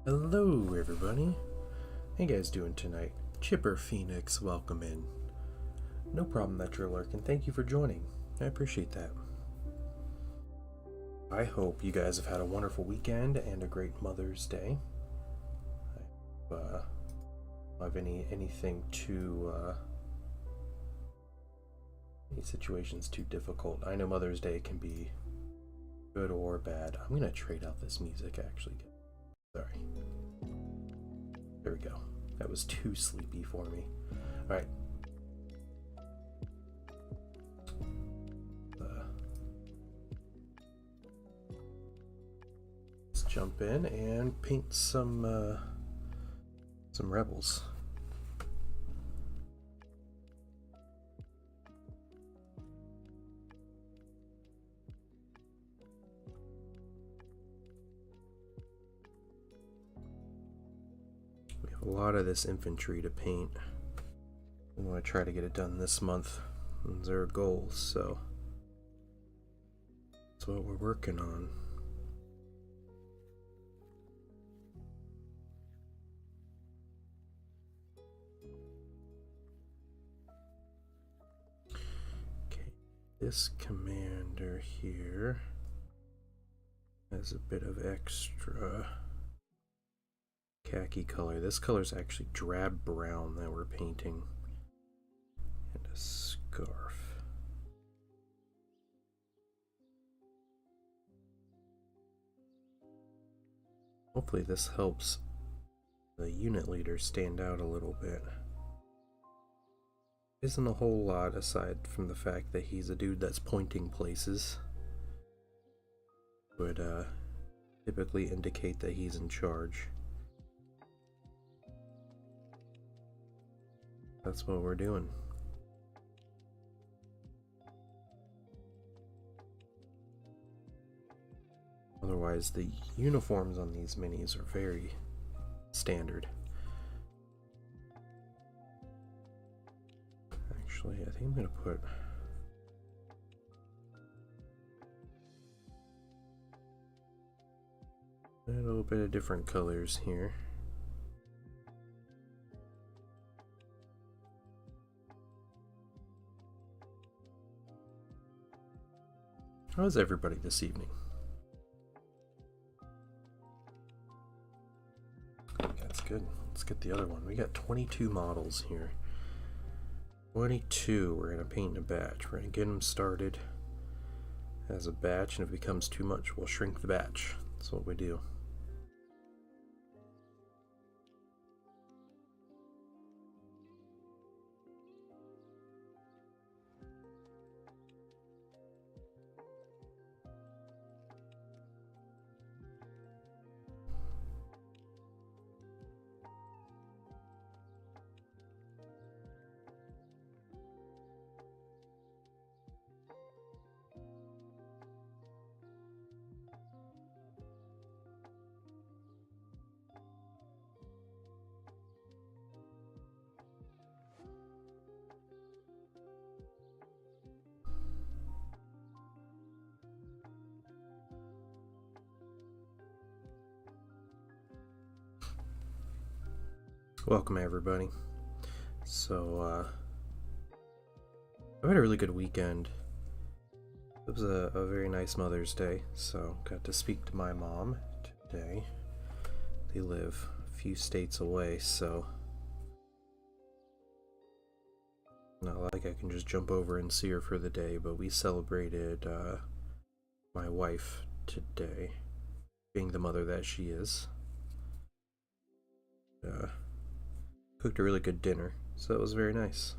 Hello everybody. How you guys doing tonight? Chipper Phoenix, welcome in. No problem that you're lurking. Thank you for joining. I appreciate that. I hope you guys have had a wonderful weekend and a great Mother's Day. I have anything too any situations too difficult. I know Mother's Day can be good or bad. I'm gonna trade out this music actually. Sorry. There we go. That was too sleepy for me. Alright. Let's jump in and paint some rebels. A lot of this infantry to paint. I want to try to get it done this month. Those are our goals, so that's what we're working on. Okay, this commander here has a bit of extra khaki color. This color is actually drab brown that we're painting. And a scarf. Hopefully this helps the unit leader stand out a little bit. Isn't a whole lot aside from the fact that he's a dude that's pointing places. Would typically indicate that he's in charge. That's what we're doing. Otherwise, the uniforms on these minis are very standard. Actually, I think I'm going to put a little bit of different colors here. How's everybody this evening? That's good. Let's get the other one. We got 22 models here. 22. We're going to paint in a batch. We're going to get them started as a batch, and if it becomes too much, we'll shrink the batch. That's what we do. Welcome everybody. So I've had a really good weekend. It was a very nice Mother's Day, so got to speak to my mom today. They live a few states away, so not like I can just jump over and see her for the day, but we celebrated my wife today, being the mother that she is. Cooked a really good dinner, so that was very nice.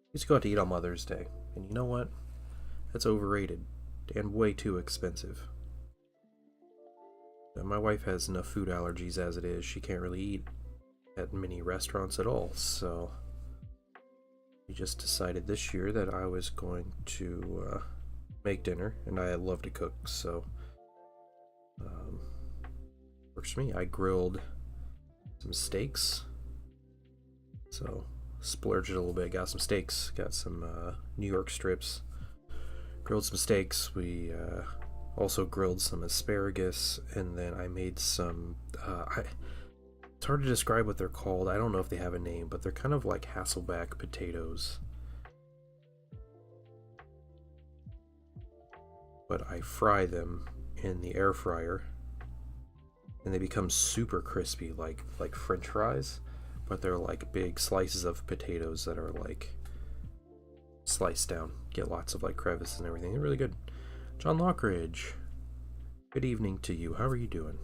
We used to go out to eat on Mother's Day, and you know what? That's overrated and way too expensive. My wife has enough food allergies as it is. She can't really eat at many restaurants at all, so we just decided this year that I was going to make dinner, and I love to cook, so works for me. I grilled some steaks, so splurged a little bit, got some steaks, got some New York strips, grilled some steaks. We Also grilled some asparagus, and then I made some. It's hard to describe what they're called. I don't know if they have a name, but they're kind of like Hasselback potatoes. But I fry them in the air fryer, and they become super crispy, like French fries. But they're like big slices of potatoes that are like sliced down. Get lots of like crevice and everything. They're really good. John Lockridge, good evening to you. How are you doing?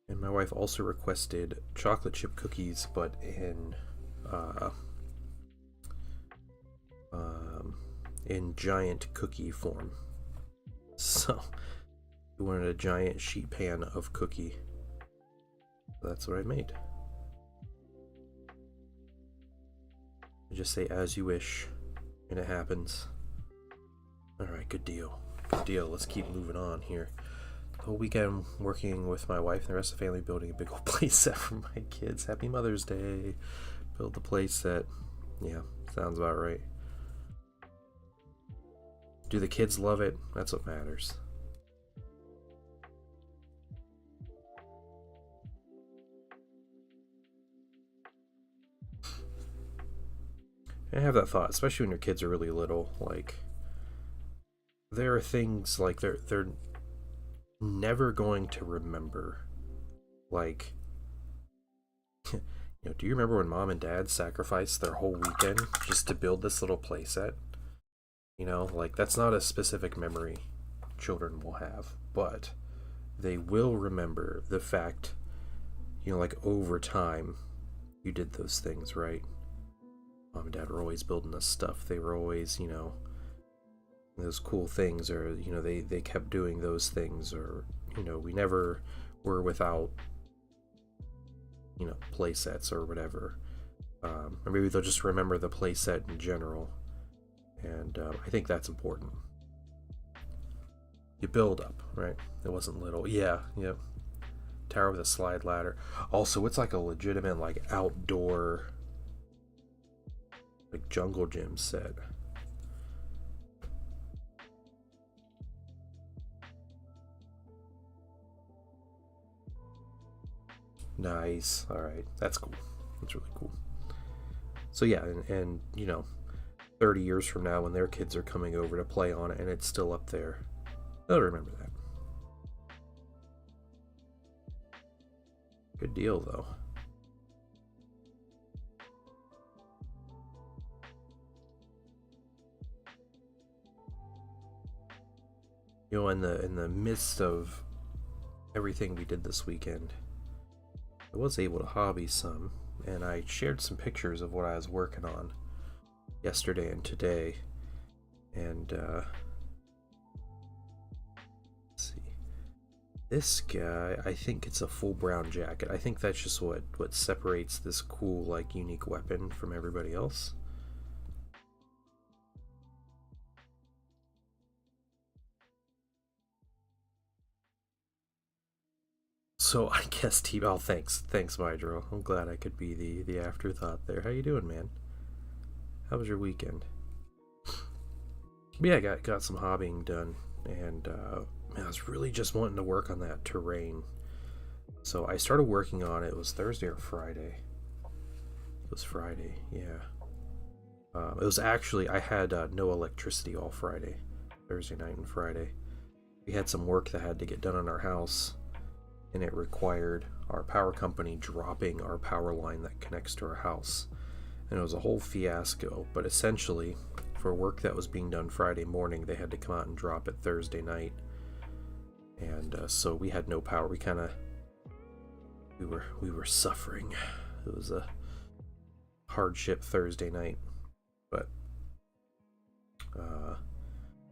And my wife also requested chocolate chip cookies, but in giant cookie form. So we wanted a giant sheet pan of cookie. That's what I made. I just say as you wish, and it happens. Alright, good deal. Good deal. Let's keep moving on here. The whole weekend working with my wife and the rest of the family building a big old play set for my kids. Happy Mother's Day. Build the play set. Yeah, sounds about right. Do the kids love it? That's what matters. I have that thought, especially when your kids are really little. Like, there are things like they're never going to remember. Like, you know, do you remember when mom and dad sacrificed their whole weekend just to build this little play set? You know, like, that's not a specific memory children will have, but they will remember the fact, you know, like, over time you did those things, right? Mom and dad were always building us stuff. They were always, you know, those cool things, or, you know, they kept doing those things, or, you know, we never were without, you know, play sets or whatever. Or maybe they'll just remember the play set in general. And I think that's important. You build up, right? It wasn't little. Yeah, yep. Tower with a slide ladder. Also, it's like a legitimate, like, outdoor, like, jungle gym set. Nice. All right, that's cool. That's really cool. So yeah, and you know, 30 years from now, when their kids are coming over to play on it and it's still up there, they'll remember that. Good deal, though. You know, in the midst of everything we did this weekend, I was able to hobby some, and I shared some pictures of what I was working on yesterday and today. And let's see, this guy, I think it's a full brown jacket. I think that's just what separates this cool, like, unique weapon from everybody else. So I guess oh, thanks, Mydro. I'm glad I could be the afterthought there. How you doing, man? How was your weekend? Yeah, I got some hobbying done, and man, I was really just wanting to work on that terrain. So I started working on it. It was Thursday or Friday. It was Friday, yeah. It was actually, I had no electricity all Friday, Thursday night and Friday. We had some work that had to get done on our house, and it required our power company dropping our power line that connects to our house. And it was a whole fiasco, but essentially, for work that was being done Friday morning, they had to come out and drop it Thursday night. And so we had no power. We were suffering. It was a hardship Thursday night, but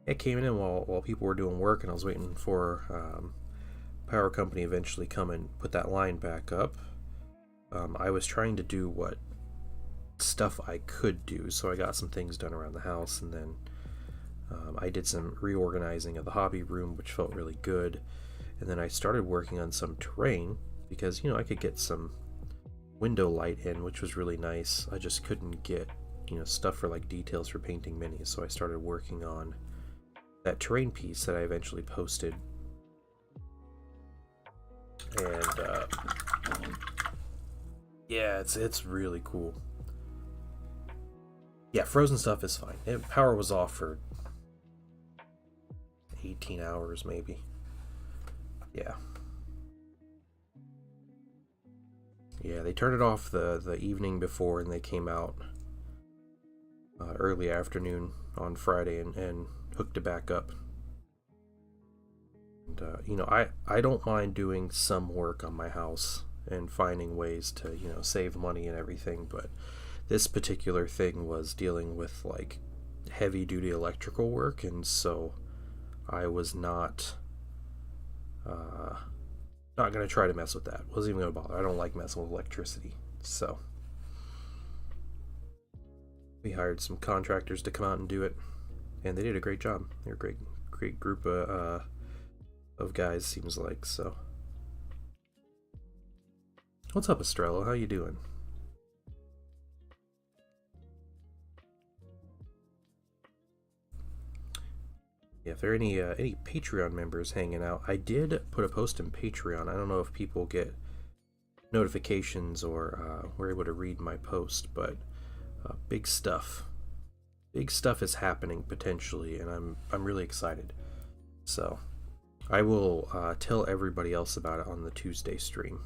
it came in while people were doing work, and I was waiting for power company eventually come and put that line back up. I was trying to do what stuff I could do, so I got some things done around the house, and then I did some reorganizing of the hobby room, which felt really good. And then I started working on some terrain, because, you know, I could get some window light in, which was really nice. I just couldn't get stuff for like details for painting minis. So I started working on that terrain piece that I eventually posted. And yeah, it's really cool. Yeah, frozen stuff is fine. Power was off for 18 hours maybe. Yeah. Yeah, they turned it off the evening before, and they came out early afternoon on Friday and hooked it back up. And I don't mind doing some work on my house and finding ways to save money and everything, but this particular thing was dealing with like heavy duty electrical work, and so I was not gonna try to mess with that. Wasn't even gonna bother. I don't like messing with electricity. So we hired some contractors to come out and do it, and they did a great job. They're a great group of guys, seems like. So what's up, Estrella? How you doing? Yeah, if there are any Patreon members hanging out, I did put a post in Patreon. I don't know if people get notifications or were able to read my post, but big stuff is happening potentially, and I'm really excited. So I will tell everybody else about it on the Tuesday stream.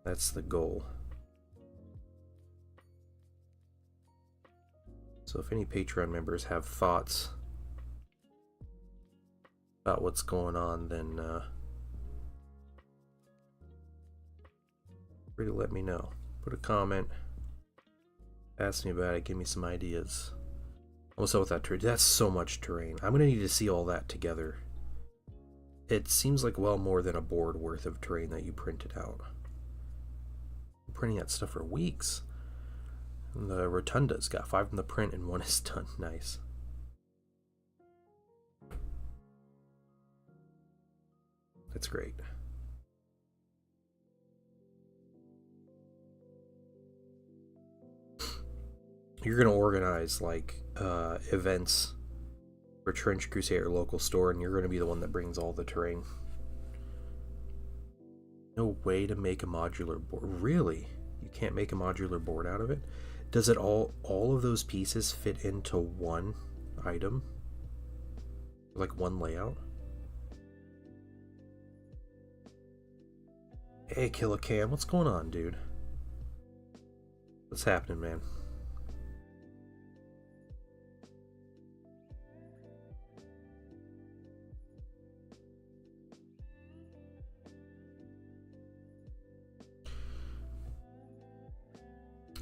That's the goal. So if any Patreon members have thoughts about what's going on, then free to let me know. Put a comment, ask me about it, give me some ideas. What's up with that terrain? That's so much terrain. I'm gonna need to see all that together. It seems like well more than a board worth of terrain that you printed out. I'm printing that stuff for weeks. And the Rotunda's got 5 in the print and 1 is done. Nice. That's great. You're gonna organize like events for Trench Crusade at your local store, and you're gonna be the one that brings all the terrain. No way to make a modular board. Really? You can't make a modular board out of it? Does it all of those pieces fit into one item? Like one layout? Hey, Killer Cam, what's going on, dude? What's happening, man?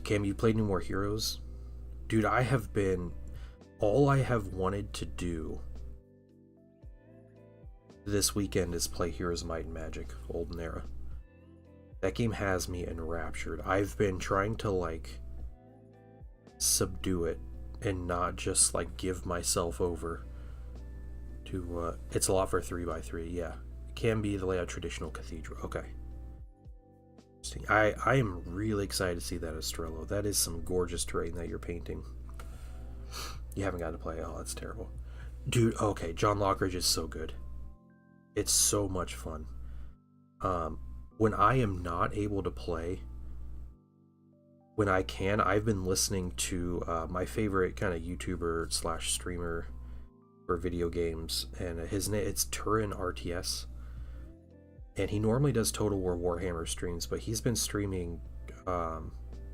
Cam, you played any more Heroes? Dude, I have been... All I have wanted to do this weekend is play Heroes of Might and Magic, Olden Era. That game has me enraptured. I've been trying to like subdue it and not just like give myself over to it's a lot for a 3x3. Yeah, it can be the layout traditional cathedral. Okay, interesting. I am really excited to see that, Estrello. That is some gorgeous terrain that you're painting. You haven't got to play. Oh, that's terrible, dude. Okay, John Lockridge is so good. It's so much fun. When I am not able to play, when I can, I've been listening to my favorite kind of YouTuber / streamer for video games, and his name, it's Turin RTS, and he normally does Total War Warhammer streams, but he's been streaming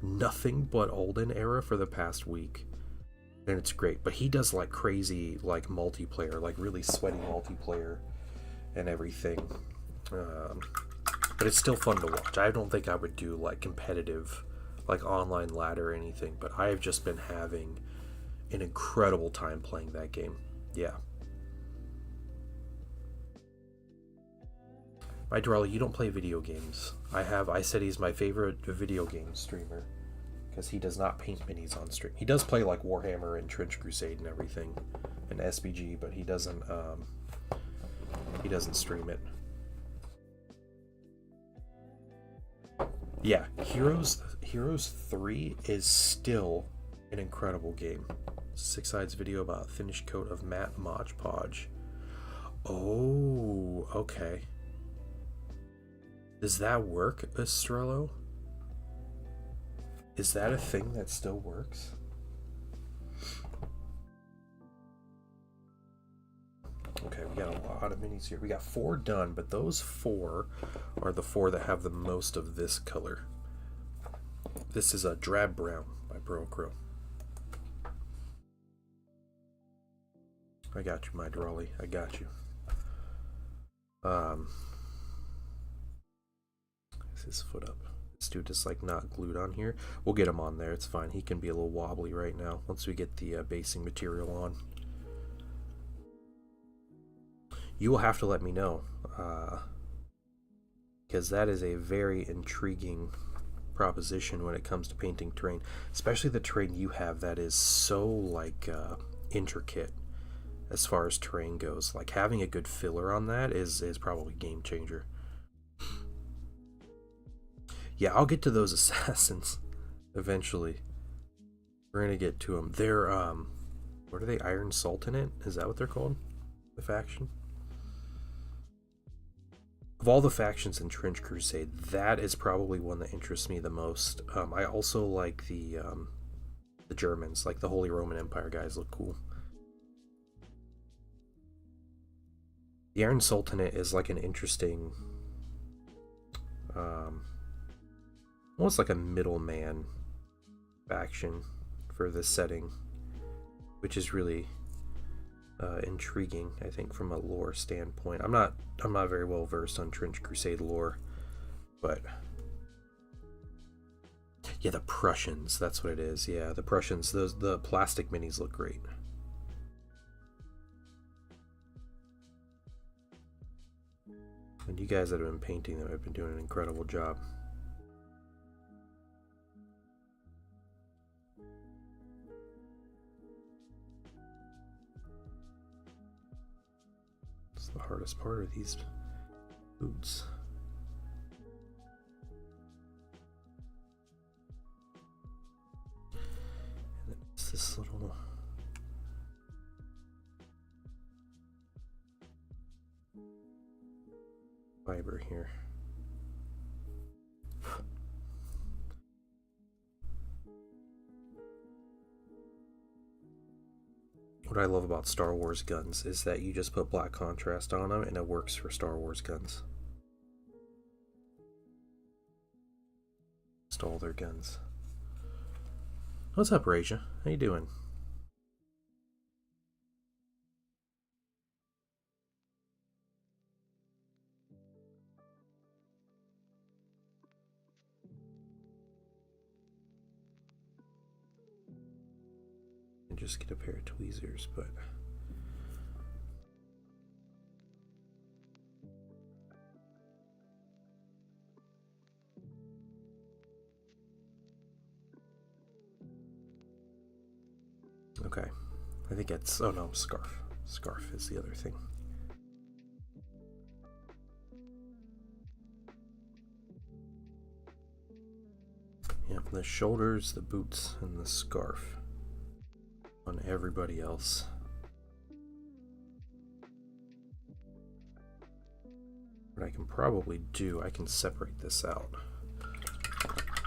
nothing but Olden Era for the past week, and it's great. But he does like crazy like multiplayer, like really sweaty multiplayer and everything. But it's still fun to watch. I don't think I would do like competitive, like online ladder or anything, but I have just been having an incredible time playing that game. Yeah. My Dorelli, you don't play video games. I said he's my favorite video game streamer because he does not paint minis on stream. He does play like Warhammer and Trench Crusade and everything and SBG, but he doesn't stream it. Yeah, Heroes 3 is still an incredible game. Six Sides video about finished coat of matte Mod Podge. Oh, okay. Does that work, Estrello? Is that a thing that still works? Okay, we got a lot of minis here. We got 4 done, but those 4 are the 4 that have the most of this color. This is a drab brown by Burrowcrow. I got you, my Drawley. I got you. Is his foot up? This dude is like not glued on here. We'll get him on there. It's fine. He can be a little wobbly right now once we get the basing material on. You will have to let me know, because that is a very intriguing proposition when it comes to painting terrain, especially the terrain you have that is so like intricate as far as terrain goes. Like having a good filler on that is probably game changer. Yeah, I'll get to those assassins eventually. We're gonna get to them. They're what are they? Iron Sultanate? Is that what they're called? The faction? Of all the factions in Trench Crusade, that is probably one that interests me the most. I also like the Germans, like the Holy Roman Empire guys look cool. The Iron Sultanate is like an interesting, almost like a middleman faction for this setting, which is really intriguing, I think, from a lore standpoint. I'm not very well versed on Trench Crusade lore, but yeah, the Prussians, that's what it is. Yeah, the Prussians, the plastic minis look great. And you guys that have been painting them have been doing an incredible job. The hardest part are these boots. And then it's this little fiber here. What I love about Star Wars guns is that you just put black contrast on them and it works for Star Wars guns. Just all their guns. What's up, Raja? How you doing? Just get a pair of tweezers, but okay, I think it's, oh no, scarf is the other thing. Yeah, the shoulders, the boots, and the scarf on everybody else. What I can probably do, I can separate this out.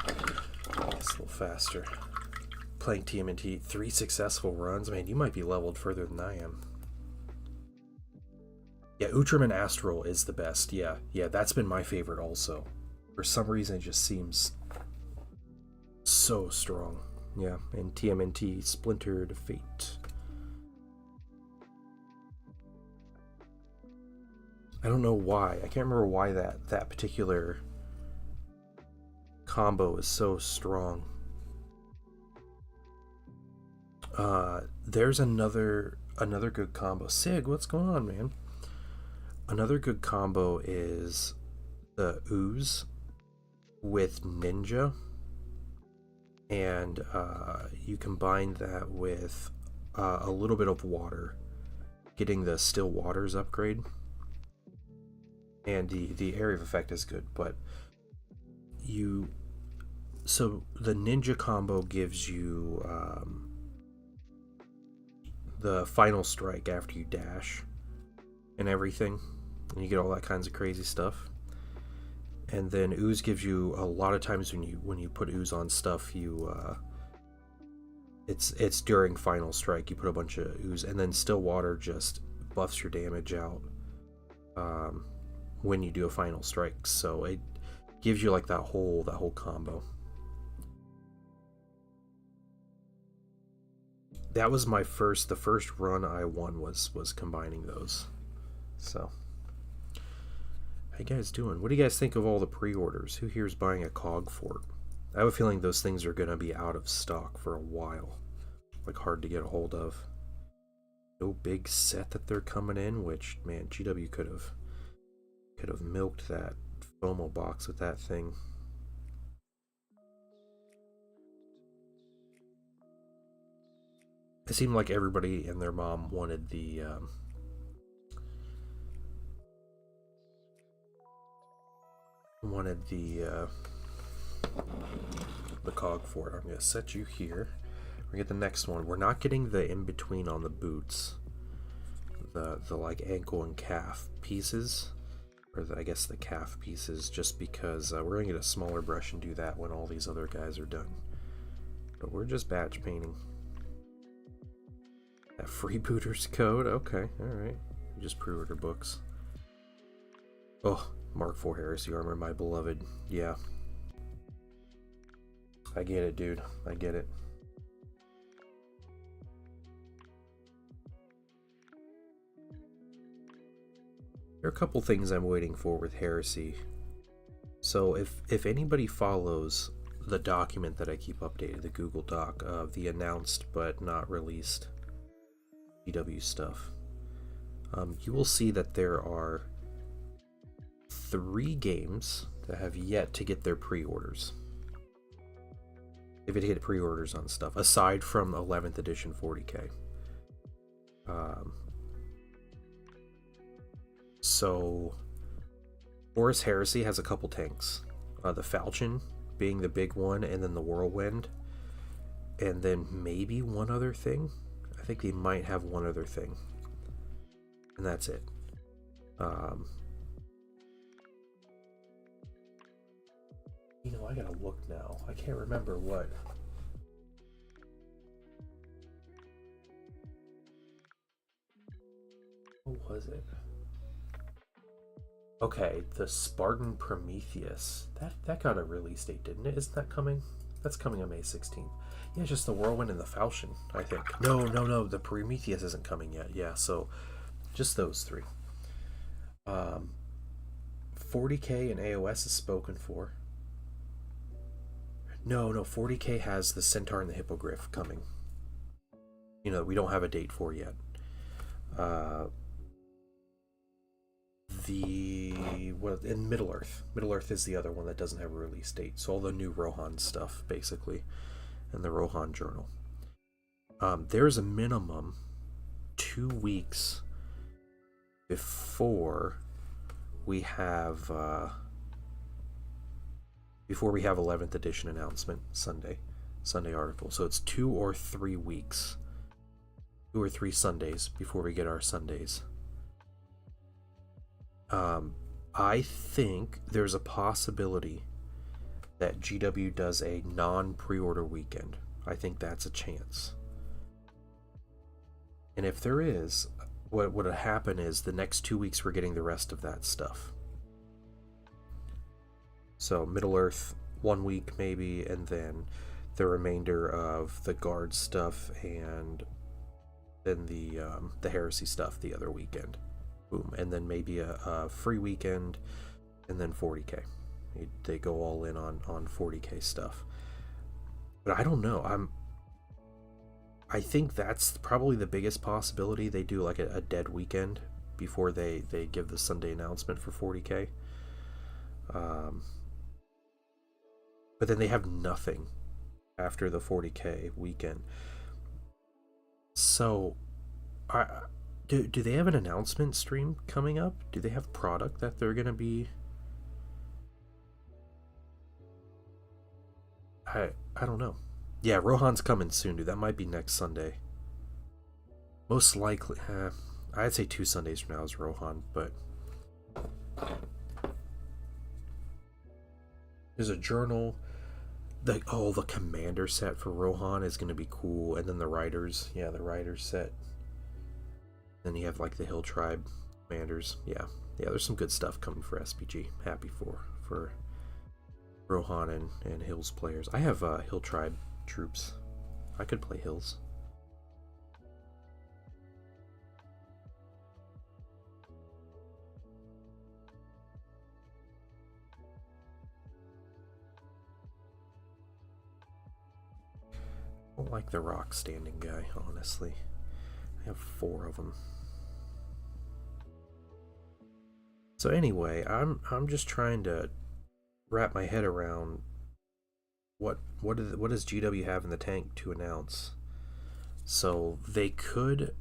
It's a little faster. Playing TMNT, 3 successful runs. Man, you might be leveled further than I am. Yeah, Utraman Astral is the best. Yeah, that's been my favorite also. For some reason, it just seems so strong. Yeah, and TMNT, Splintered Fate. I don't know why. I can't remember why that particular combo is so strong. There's another good combo. Sig, what's going on, man? Another good combo is the Ooze with Ninja. And you combine that with a little bit of water, getting the Still Waters upgrade. And the area of effect is good, but you So the ninja combo gives you the final strike after you dash and everything, and you get all that kinds of crazy stuff. And then ooze gives you a lot of times when you put ooze on stuff, you it's during final strike you put a bunch of ooze, and then still water just buffs your damage out when you do a final strike. So it gives you like that whole combo. That was the first run I won was combining those. So how you guys doing? What do you guys think of all the pre-orders? Who here is buying a Cog Fort? I have a feeling those things are gonna be out of stock for a while, like hard to get a hold of. No big set that they're coming in, which, man, GW could have milked that FOMO box with that thing. It seemed like everybody and their mom wanted the Cog Fort. I'm gonna set you here. We're gonna get the next one. We're not getting the in between on the boots, the like ankle and calf pieces, or I guess the calf pieces, just because we're gonna get a smaller brush and do that when all these other guys are done. But we're just batch painting. That freebooters code, okay, all right. Just pre-order books. Oh, Mark IV Heresy armor, my beloved. Yeah, I get it, dude. I get it. There are a couple things I'm waiting for with Heresy. So if anybody follows the document that I keep updated, the Google Doc of the announced but not released GW stuff, you will see that there are 3 games that have yet to get their pre-orders. If it hit pre-orders on stuff, aside from 11th edition 40k. So Horus Heresy has a couple tanks. The Falchion being the big one, and then the Whirlwind, and then maybe one other thing. I think they might have one other thing, and that's it. You know, I gotta look now. I can't remember what. What was it? Okay, the Spartan Prometheus. That got a release date, didn't it? Isn't that coming? That's coming on May 16th. Yeah, just the Whirlwind and the Falchion, I think. No, the Prometheus isn't coming yet. Yeah, so just those 3. 40k and AOS is spoken for. No, 40k has the Centaur and the Hippogriff coming. You know, we don't have a date for yet. In Middle-earth. Middle-earth is the other one that doesn't have a release date. So all the new Rohan stuff, basically, and the Rohan Journal. There's a minimum 2 weeks before we have 11th edition announcement Sunday article. So it's 2 or 3 weeks, 2 or 3 Sundays before we get our Sundays. I think there's a possibility that GW does a non-pre-order weekend. I think that's a chance. And if there is, what would happen is the next 2 weeks we're getting the rest of that stuff. So Middle-earth 1 week maybe, and then the remainder of the guard stuff, and then the heresy stuff the other weekend. Boom. And then maybe a free weekend, and then 40k. They go all in on 40k stuff. But I don't know. I think that's probably the biggest possibility. They do like a dead weekend before they give the Sunday announcement for 40k. But then they have nothing after the 40k weekend. So do they have an announcement stream coming up? Do they have product that they're gonna be? I don't know. Yeah, Rohan's coming soon, dude. That might be next Sunday. Most likely, I'd say 2 Sundays from now is Rohan, but there's a journal. The commander set for Rohan is gonna be cool, and then the riders, yeah, the riders set. Then you have like the Hill Tribe commanders, yeah, There's some good stuff coming for SPG. Happy for Rohan and Hills players. I have Hill Tribe troops. I could play Hills. I don't like the rock standing guy, honestly. I have 4 of them. So anyway, I'm just trying to wrap my head around what does GW have in the tank to announce. So they could,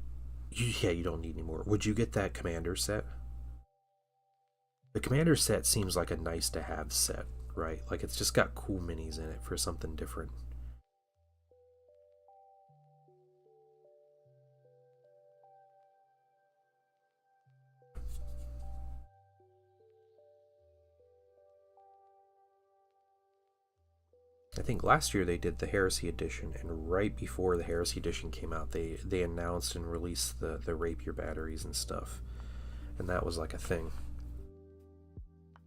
yeah, you don't need any more. Would you get that commander set? The commander set seems like a nice to have set, right? Like it's just got cool minis in it for something different. I think last year they did the Heresy Edition, and right before the Heresy Edition came out, they announced and released the Rapier batteries and stuff, and that was like a thing.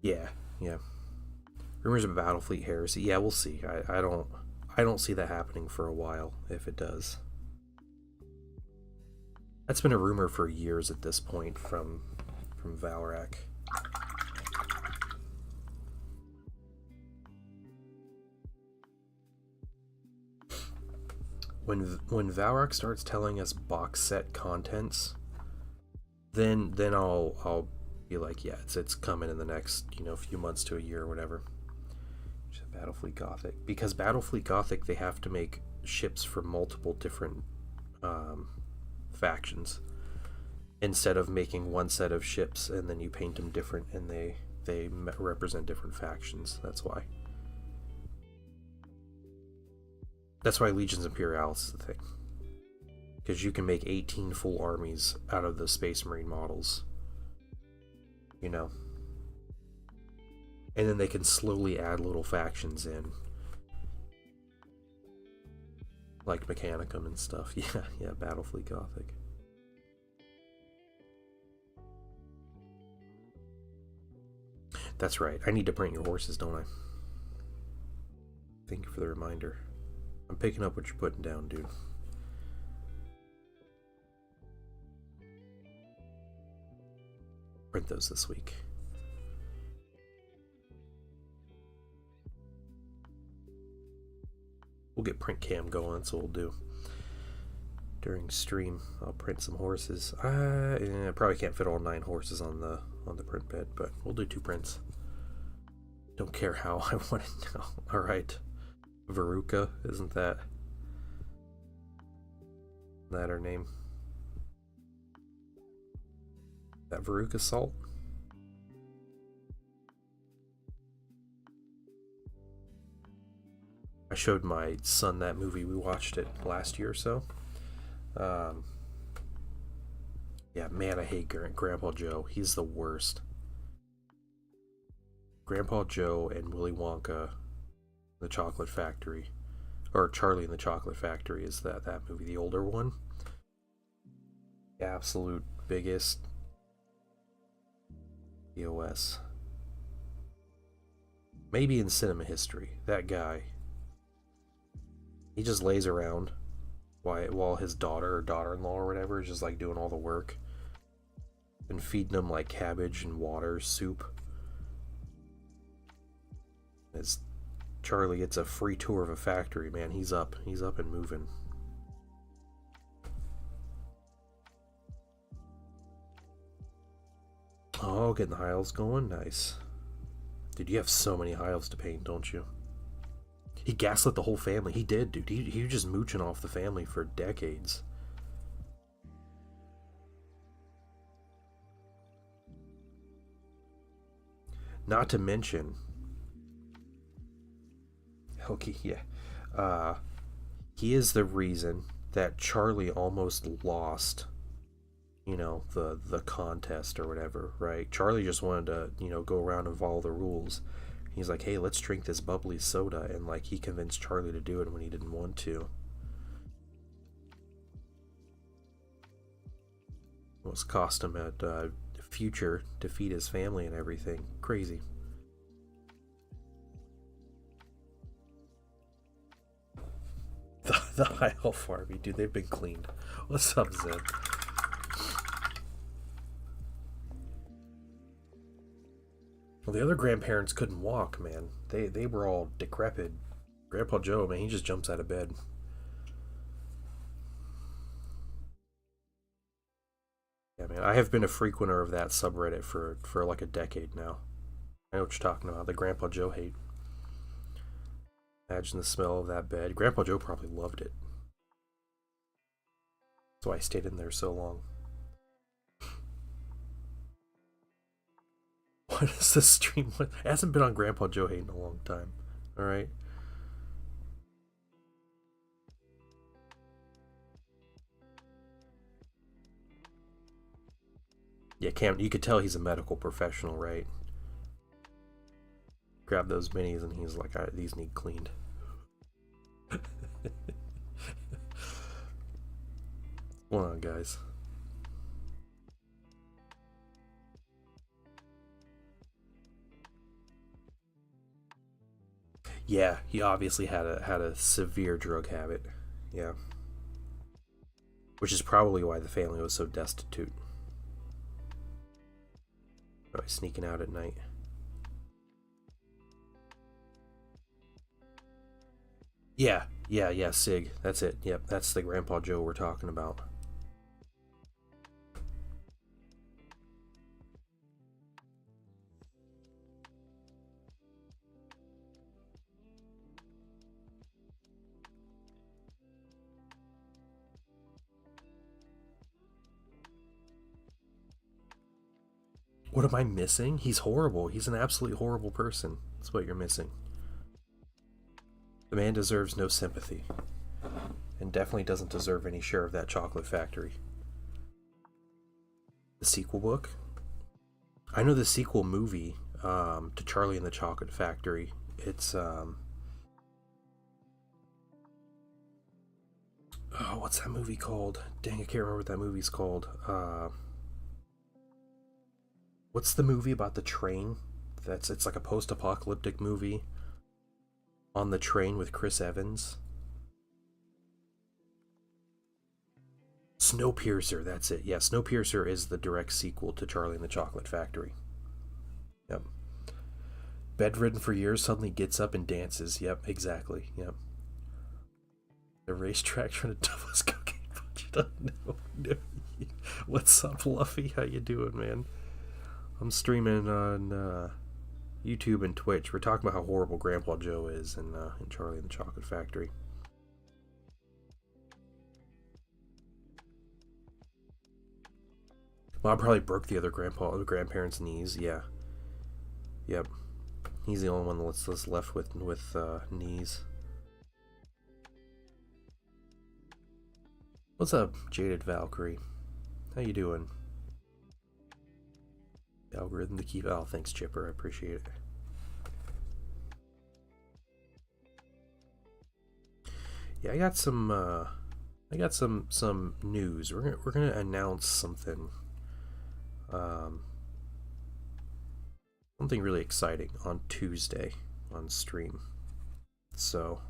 Yeah, yeah. Rumors of Battlefleet Heresy. Yeah, we'll see. I don't see that happening for a while if it does. That's been a rumor for years at this point from Valrak. When Valrak starts telling us box set contents, then I'll be like, yeah, it's coming in the next few months to a year or whatever. Battlefleet Gothic, because Battlefleet Gothic they have to make ships for multiple different factions instead of making one set of ships and then you paint them different and they represent different factions. That's why Legions Imperialis is the thing, because you can make 18 full armies out of the Space Marine models, and then they can slowly add little factions in, like Mechanicum and stuff. Yeah, Battlefleet Gothic. That's right. I need to print your horses, don't I? Thank you for the reminder. I'm picking up what you're putting down, dude. Print those this week. We'll get print cam going, that's what we'll do. During stream, I'll print some horses. I probably can't fit all 9 horses on the print bed, but we'll do 2 prints. Don't care how, I want it now. Alright. Veruca, isn't that her name? That Veruca Salt? I showed my son that movie. We watched it last year or so. Yeah, man, I hate Grandpa Joe. He's the worst. Grandpa Joe and Willy Wonka, the Chocolate Factory, or Charlie and the Chocolate Factory is that movie, the older one. The absolute biggest EOS. Maybe in cinema history. That guy. He just lays around while his daughter or daughter-in-law or whatever is just like doing all the work and feeding him like cabbage and water, soup. As Charlie gets a free tour of a factory, man, he's up and moving. Oh, getting the Hiles going, nice. Dude, you have so many Hiles to paint, don't you? He gaslit the whole family. He did, dude. He was just mooching off the family for decades. Not to mention, Helgi, yeah. Uh, he is the reason that Charlie almost lost, the contest or whatever, right? Charlie just wanted to, go around and follow the rules. He's like, hey, let's drink this bubbly soda, and like he convinced Charlie to do it when he didn't want to. Almost cost him at future to feed his family and everything. Crazy. The High Elf Army, dude, they've been cleaned. What's up, Zed? Well, the other grandparents couldn't walk, man. They were all decrepit. Grandpa Joe, man, he just jumps out of bed. Yeah, man, I have been a frequenter of that subreddit for like a decade now. I know what you're talking about. The Grandpa Joe hate. Imagine the smell of that bed. Grandpa Joe probably loved it. That's why I stayed in there so long. What is this stream? It hasn't been on Grandpa Joe hate in a long time. Alright? Yeah, Cam, you could tell he's a medical professional, right? Grab those minis and he's like, these need cleaned. Hold on, guys. Yeah, he obviously had a severe drug habit. Yeah. Which is probably why the family was so destitute. Probably sneaking out at night. Yeah, Sig. That's it. Yep, that's the Grandpa Joe we're talking about. What am I missing? He's horrible. He's an absolutely horrible person. That's what you're missing. The man deserves no sympathy. And definitely doesn't deserve any share of that chocolate factory. The sequel book? I know the sequel movie to Charlie and the Chocolate Factory. It's oh, what's that movie called? Dang, I can't remember what that movie's called. What's the movie about the train? It's like a post-apocalyptic movie on the train with Chris Evans. Snowpiercer, that's it. Yeah, Snowpiercer is the direct sequel to Charlie and the Chocolate Factory. Yep. Bedridden for years, suddenly gets up and dances. Yep, exactly. Yep. The racetrack trying to double his cocaine. But you don't know. What's up, Luffy? How you doing, man? I'm streaming on YouTube and Twitch. We're talking about how horrible Grandpa Joe is in Charlie and the Chocolate Factory. Mom probably broke the grandparents' knees. Yeah. Yep. He's the only one that's left with knees. What's up, Jaded Valkyrie? How you doing? Algorithm to keep. Oh, thanks, Chipper. I appreciate it. Yeah, I got some news. We're gonna announce something. Something really exciting on Tuesday on stream. So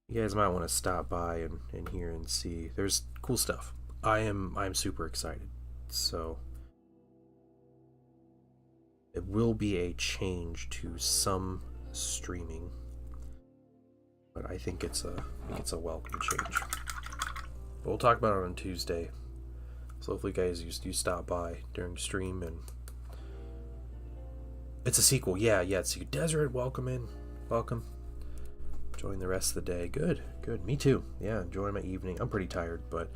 you guys might want to stop by and hear and see. There's cool stuff. I'm super excited. So it will be a change to some streaming, but I think it's a welcome change. But we'll talk about it on Tuesday. So hopefully, guys, you stop by during stream. And it's a sequel. Yeah. It's Desert. Welcome in. Welcome. Enjoying the rest of the day. Good. Me too. Yeah, enjoying my evening. I'm pretty tired, but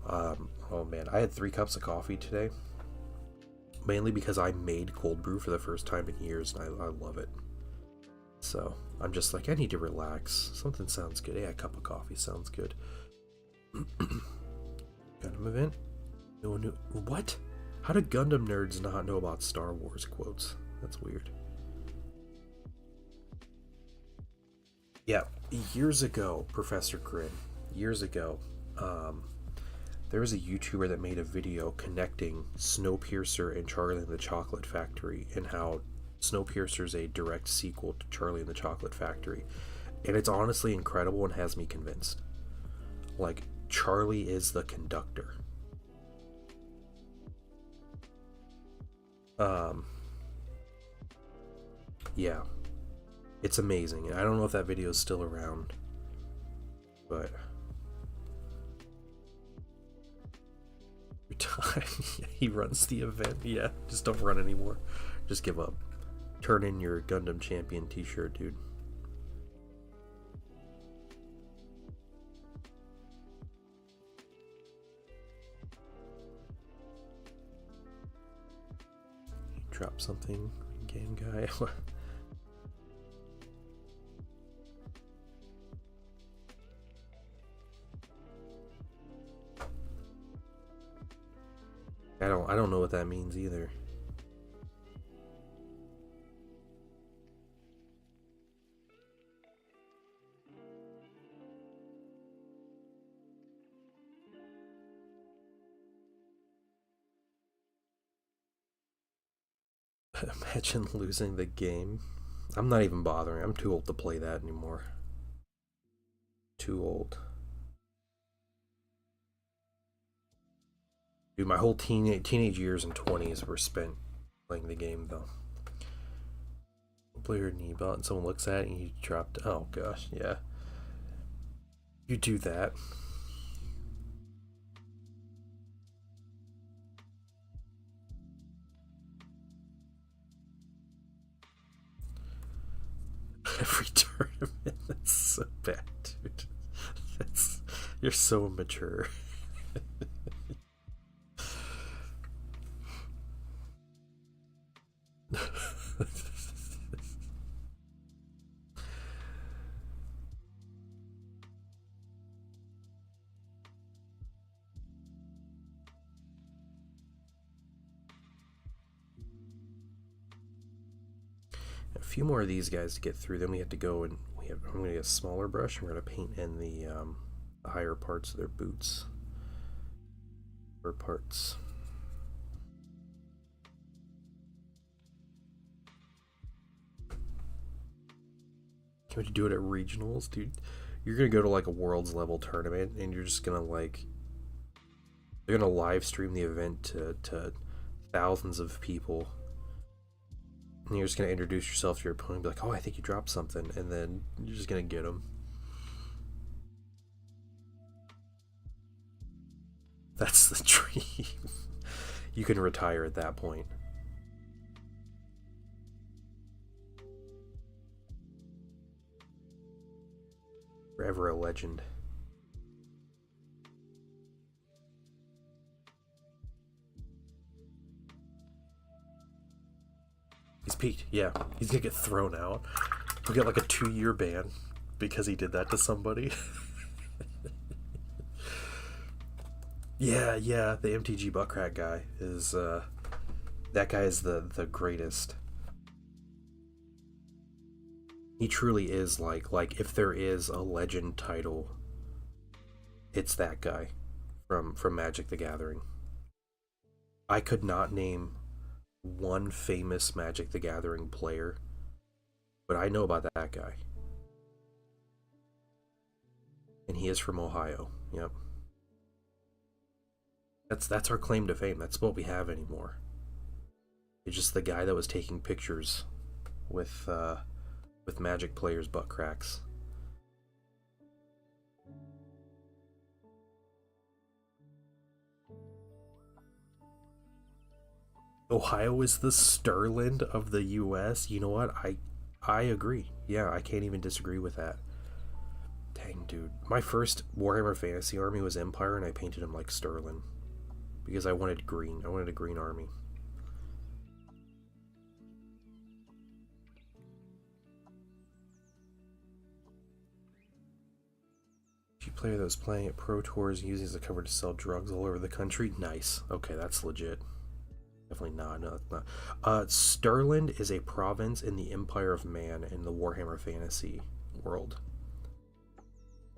oh man, I had 3 cups of coffee today. Mainly because I made cold brew for the first time in years, and I love it. So I'm just like, I need to relax. Something sounds good. Yeah, a cup of coffee sounds good. Gundam event? No one knew. What? How do Gundam nerds not know about Star Wars quotes? That's weird. Yeah, years ago, Professor Grin, years ago, there was a YouTuber that made a video connecting Snowpiercer and Charlie and the Chocolate Factory, and how Snowpiercer is a direct sequel to Charlie and the Chocolate Factory. And it's honestly incredible and has me convinced. Like, Charlie is the conductor. Yeah. It's amazing. I don't know if that video is still around, but he runs the event. Yeah, just don't run anymore. Just give up. Turn in your Gundam Champion t-shirt, dude. Drop something, game guy. I don't know what that means either. Imagine losing the game. I'm not even bothering. I'm too old to play that anymore. Too old. Dude, my whole teenage years and 20s were spent playing the game, though. Player knee belt and someone looks at it and you dropped. Oh gosh, yeah. You do that. Every tournament. That's so bad, dude. You're so immature. A few more of these guys to get through. Then we have to go and I'm going to get a smaller brush. And we're going to paint in the higher parts of their boots or parts. Can we do it at regionals, dude? You're gonna go to like a world's level tournament and you're just gonna like, they're gonna live stream the event to thousands of people, and you're just gonna introduce yourself to your opponent and be like, oh, I think you dropped something, and then you're just gonna get them. That's the dream. You can retire at that point. Forever a legend. He's peaked. Yeah, he's gonna get thrown out. He'll get like a 2-year ban because he did that to somebody. Yeah, the MTG Buckrat guy is that guy is the greatest. He truly is like if there is a legend title, it's that guy from Magic the Gathering. I could not name one famous Magic the Gathering player, but I know about that guy. And he is from Ohio. Yep. That's our claim to fame. That's what we have anymore. It's just the guy that was taking pictures with Magic players' butt cracks. Ohio is the Sterling of the U.S. You know what? I agree. Yeah, I can't even disagree with that. Dang, dude. My first Warhammer Fantasy army was Empire, and I painted him like Sterling because I wanted green. I wanted a green army. player that was playing at Pro Tours using as a cover to sell drugs all over the country. Nice. Okay, that's legit. Definitely not. No, that's not. Stirland is a province in the Empire of Man in the Warhammer Fantasy world.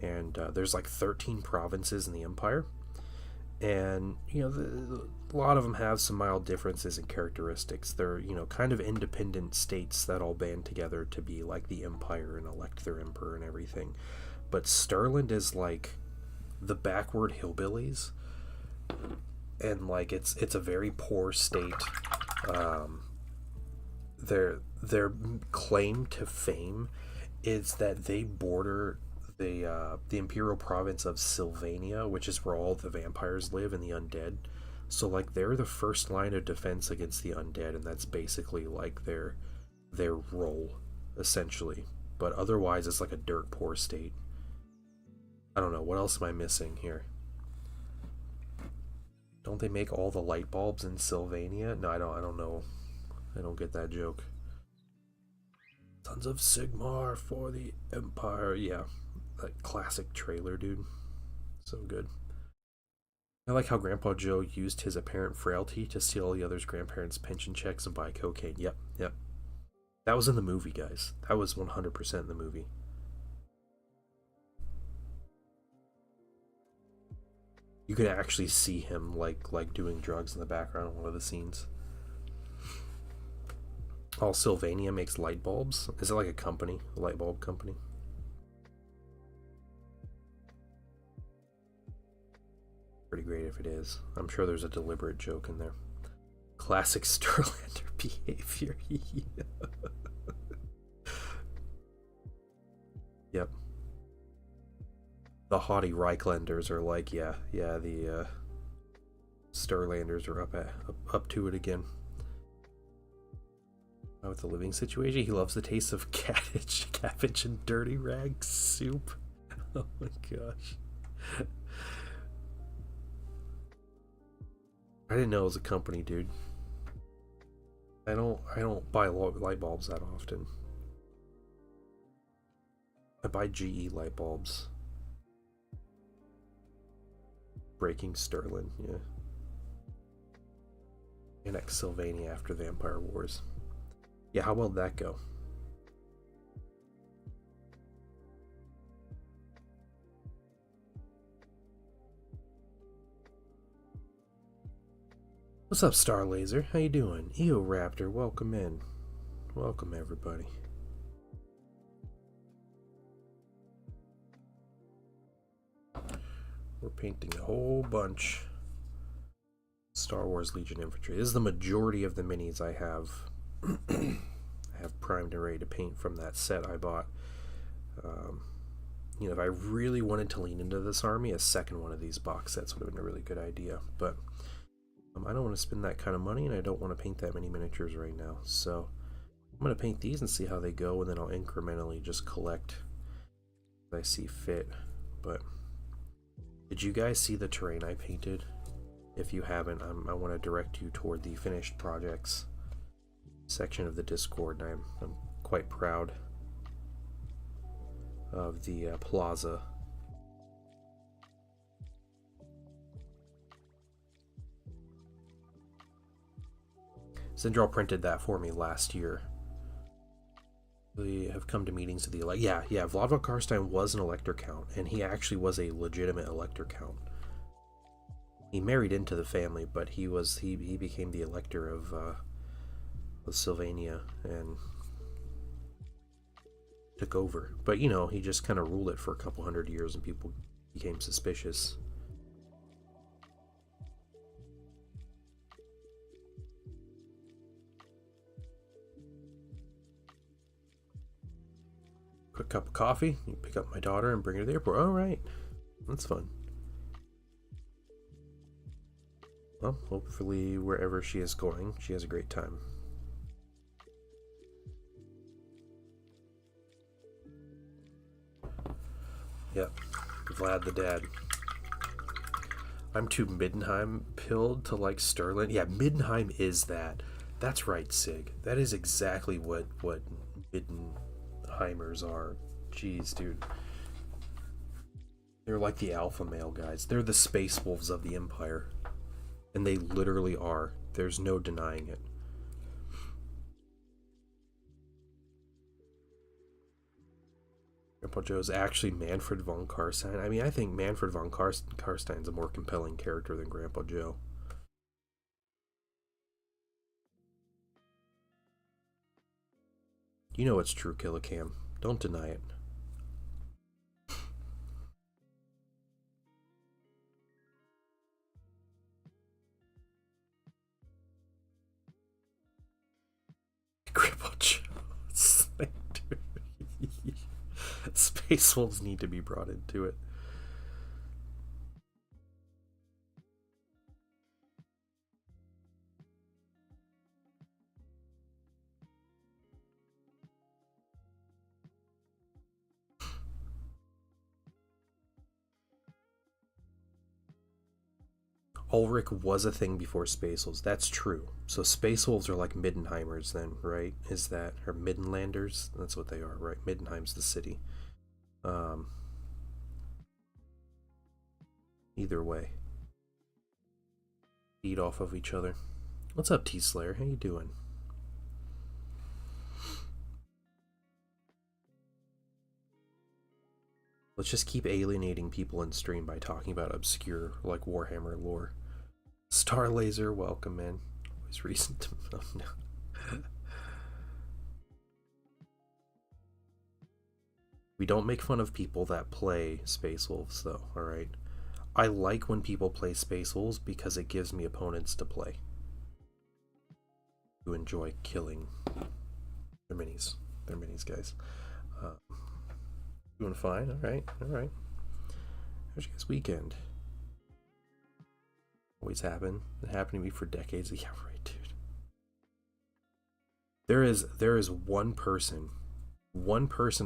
And there's like 13 provinces in the Empire. And, you know, a lot of them have some mild differences in characteristics. They're, you know, kind of independent states that all band together to be like the Empire and elect their emperor and everything. But Stirland is like the backward hillbillies. And like it's a very poor state. Their claim to fame is that they border the imperial province of Sylvania, which is where all the vampires live and the undead. So like they're the first line of defense against the undead, and that's basically like their role essentially. But otherwise, it's like a dirt poor state. I don't know, what else am I missing here? Don't they make all the light bulbs in Sylvania? No, I don't know. I don't get that joke. Sons of Sigmar for the Empire. Yeah, that classic trailer, dude. So good. I like how Grandpa Joe used his apparent frailty to steal all the others' grandparents' pension checks and buy cocaine. Yep. That was in the movie, guys. That was 100% in the movie. You could actually see him like doing drugs in the background in one of the scenes. All Sylvania makes light bulbs. Is it like a company, a light bulb company? Pretty great if it is. I'm sure there's a deliberate joke in there. Classic Stirlander behavior. Yep. The haughty Reichlanders are like, yeah, the Stirlanders are up to it again. With the living situation, he loves the taste of cabbage and dirty rag soup. Oh my gosh. I didn't know it was a company, dude. I don't buy light bulbs that often. I buy GE light bulbs. Breaking Stirland, yeah. Annex Sylvania after the Empire Wars. Yeah, how well did that go? What's up, Star Laser? How you doing? Eoraptor, welcome in. Welcome, everybody. We're painting a whole bunch. Star Wars Legion Infantry. This is the majority of the minis I have. I have primed and ready to paint from that set I bought. You know, if I really wanted to lean into this army, a second one of these box sets would have been a really good idea. But I don't want to spend that kind of money, and I don't want to paint that many miniatures right now. So I'm going to paint these and see how they go, and then I'll incrementally just collect as I see fit. But did you guys see the terrain I painted? If you haven't, I want to direct you toward the finished projects section of the Discord, and I'm quite proud of the plaza. Zendral printed that for me last year. They have come to meetings of the elect. Yeah, Vlad von Karstein was an elector count, and he actually was a legitimate elector count. He married into the family, but he became the elector of Sylvania and took over. But you know, he just kind of ruled it for a couple hundred years, and people became suspicious. Quick cup of coffee. You pick up my daughter and bring her to the airport. All right, that's fun. Well, hopefully wherever she is going, she has a great time. Yep, Vlad the dad. I'm too Middenheim pilled to like Stirland. Yeah, Middenheim is that. That's right, Sig. That is exactly what Middenheimers are. Jeez, dude. They're like the alpha male guys. They're the space wolves of the Empire. And they literally are. There's no denying it. Grandpa Joe's actually Manfred von Karstein. I mean, I think Manfred von Karstein's a more compelling character than Grandpa Joe. You know it's true, Killicam. Don't deny it. Grandpa Joe. Space Wolves need to be brought into it. Ulrich was a thing before Space Wolves. That's true. So Space Wolves are like Middenheimers then, right? Is that, or Middenlanders? That's what they are, right? Middenheim's the city. Either way. Feed off of each other. What's up, T-Slayer? How you doing? Let's just keep alienating people in stream by talking about obscure, like, Warhammer lore. Star Laser, welcome, man. Always reason to... Oh, no. We don't make fun of people that play Space Wolves, though, alright? I like when people play Space Wolves because it gives me opponents to play. To enjoy killing their minis. They're minis, guys. Doing fine, alright, alright. How's your guys' weekend? Always happen. It happened to me for decades. Yeah, right, dude. There is one person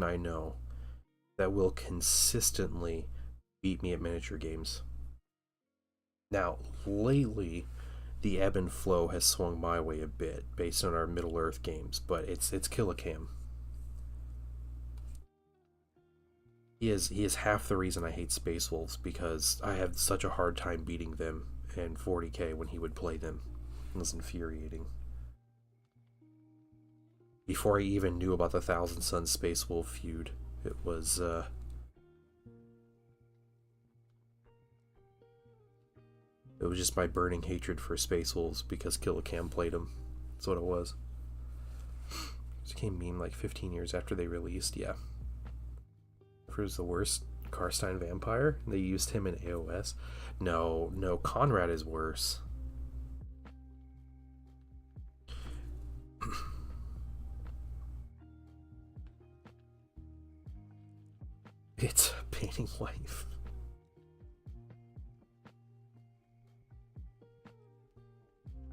I know that will consistently beat me at miniature games. Now, lately, the ebb and flow has swung my way a bit based on our Middle Earth games, but it's Killicam. He is half the reason I hate Space Wolves, because I had such a hard time beating them in 40k when he would play them. It was infuriating. Before I even knew about the Thousand Sons Space Wolf feud, it was just my burning hatred for Space Wolves because Killicam played them. That's what it was. It became meme like 15 years after they released, yeah. It was the worst Karstein vampire. They used him in AOS. No, Conrad is worse. It's a painting wife.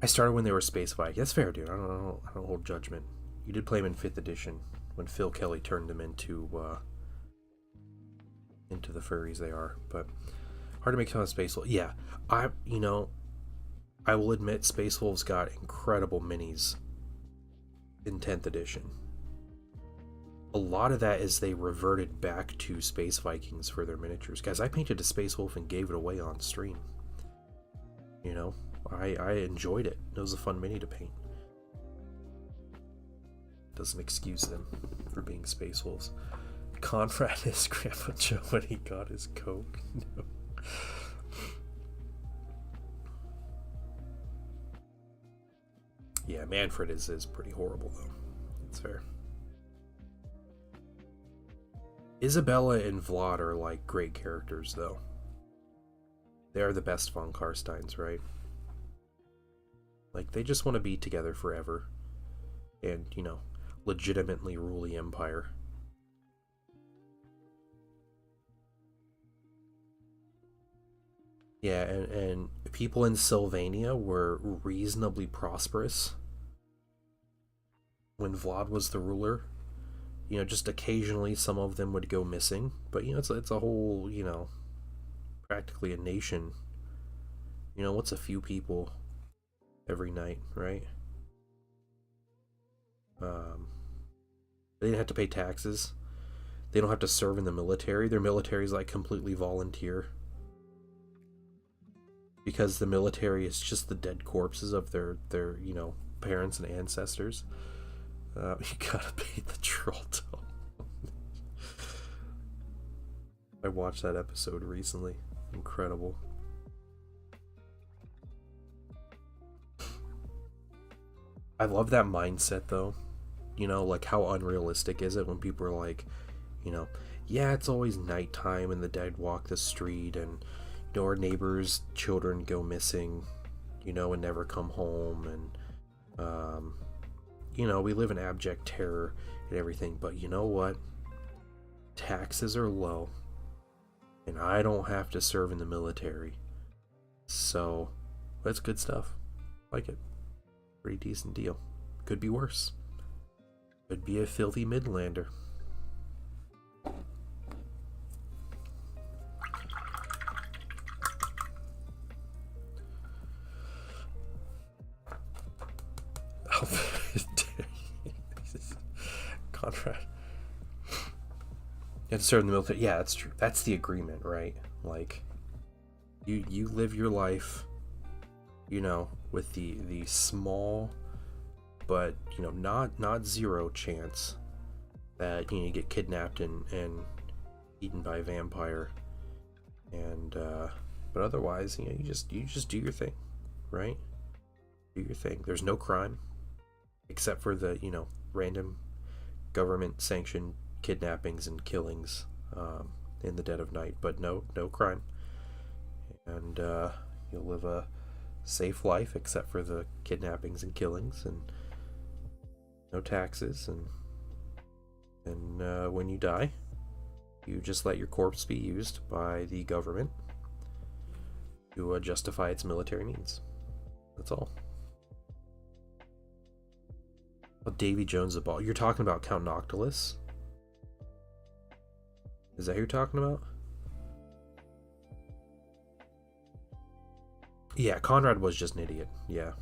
I started when they were Space Viking. That's fair, dude. I don't hold judgment. You did play him in 5th edition when Phil Kelly turned them into the furries they are, but hard to make fun of Space Wolves. Yeah, I will admit Space Wolves got incredible minis in 10th edition. A lot of that is they reverted back to Space Vikings for their miniatures. Guys, I painted a Space Wolf and gave it away on stream. You know, I enjoyed it. It was a fun mini to paint. Doesn't excuse them for being Space Wolves. Conrad is Grandpa Joe when he got his coke. No. Yeah, Manfred is pretty horrible, though. It's fair. Isabella and Vlad are like great characters, though. They are the best von Karsteins, right? Like, they just want to be together forever and, you know, legitimately rule the Empire. Yeah, and people in Sylvania were reasonably prosperous when Vlad was the ruler. You know, just occasionally some of them would go missing, but you know, it's a whole, you know, practically a nation. You know, what's a few people every night, right? They didn't have to pay taxes. They don't have to serve in the military. Their military is like completely volunteer. Because the military is just the dead corpses of their parents and ancestors. You gotta pay the troll toll. I watched that episode recently. Incredible. I love that mindset though. Like how unrealistic is it when people are like, yeah, it's always nighttime and the dead walk the street and our neighbors' children go missing, and never come home, and we live in abject terror and everything, but you know what? Taxes are low and I don't have to serve in the military. So that's good stuff. Like it. Pretty decent deal. Could be worse. Could be a filthy Midlander. Conrad. You have to serve in the military. Yeah, that's true. That's the agreement, right? Like, you live your life, with the small, but not zero chance that you get kidnapped and eaten by a vampire, and but otherwise, you just do your thing, right? Do your thing. There's no crime, except for the random government sanctioned kidnappings and killings in the dead of night, but no crime, and you'll live a safe life except for the kidnappings and killings, and no taxes, and when you die, you just let your corpse be used by the government to justify its military needs. That's all. Oh, Davy Jones the ball. You're talking about Count Noctilus? Is that who you're talking about? Yeah, Conrad was just an idiot. Yeah.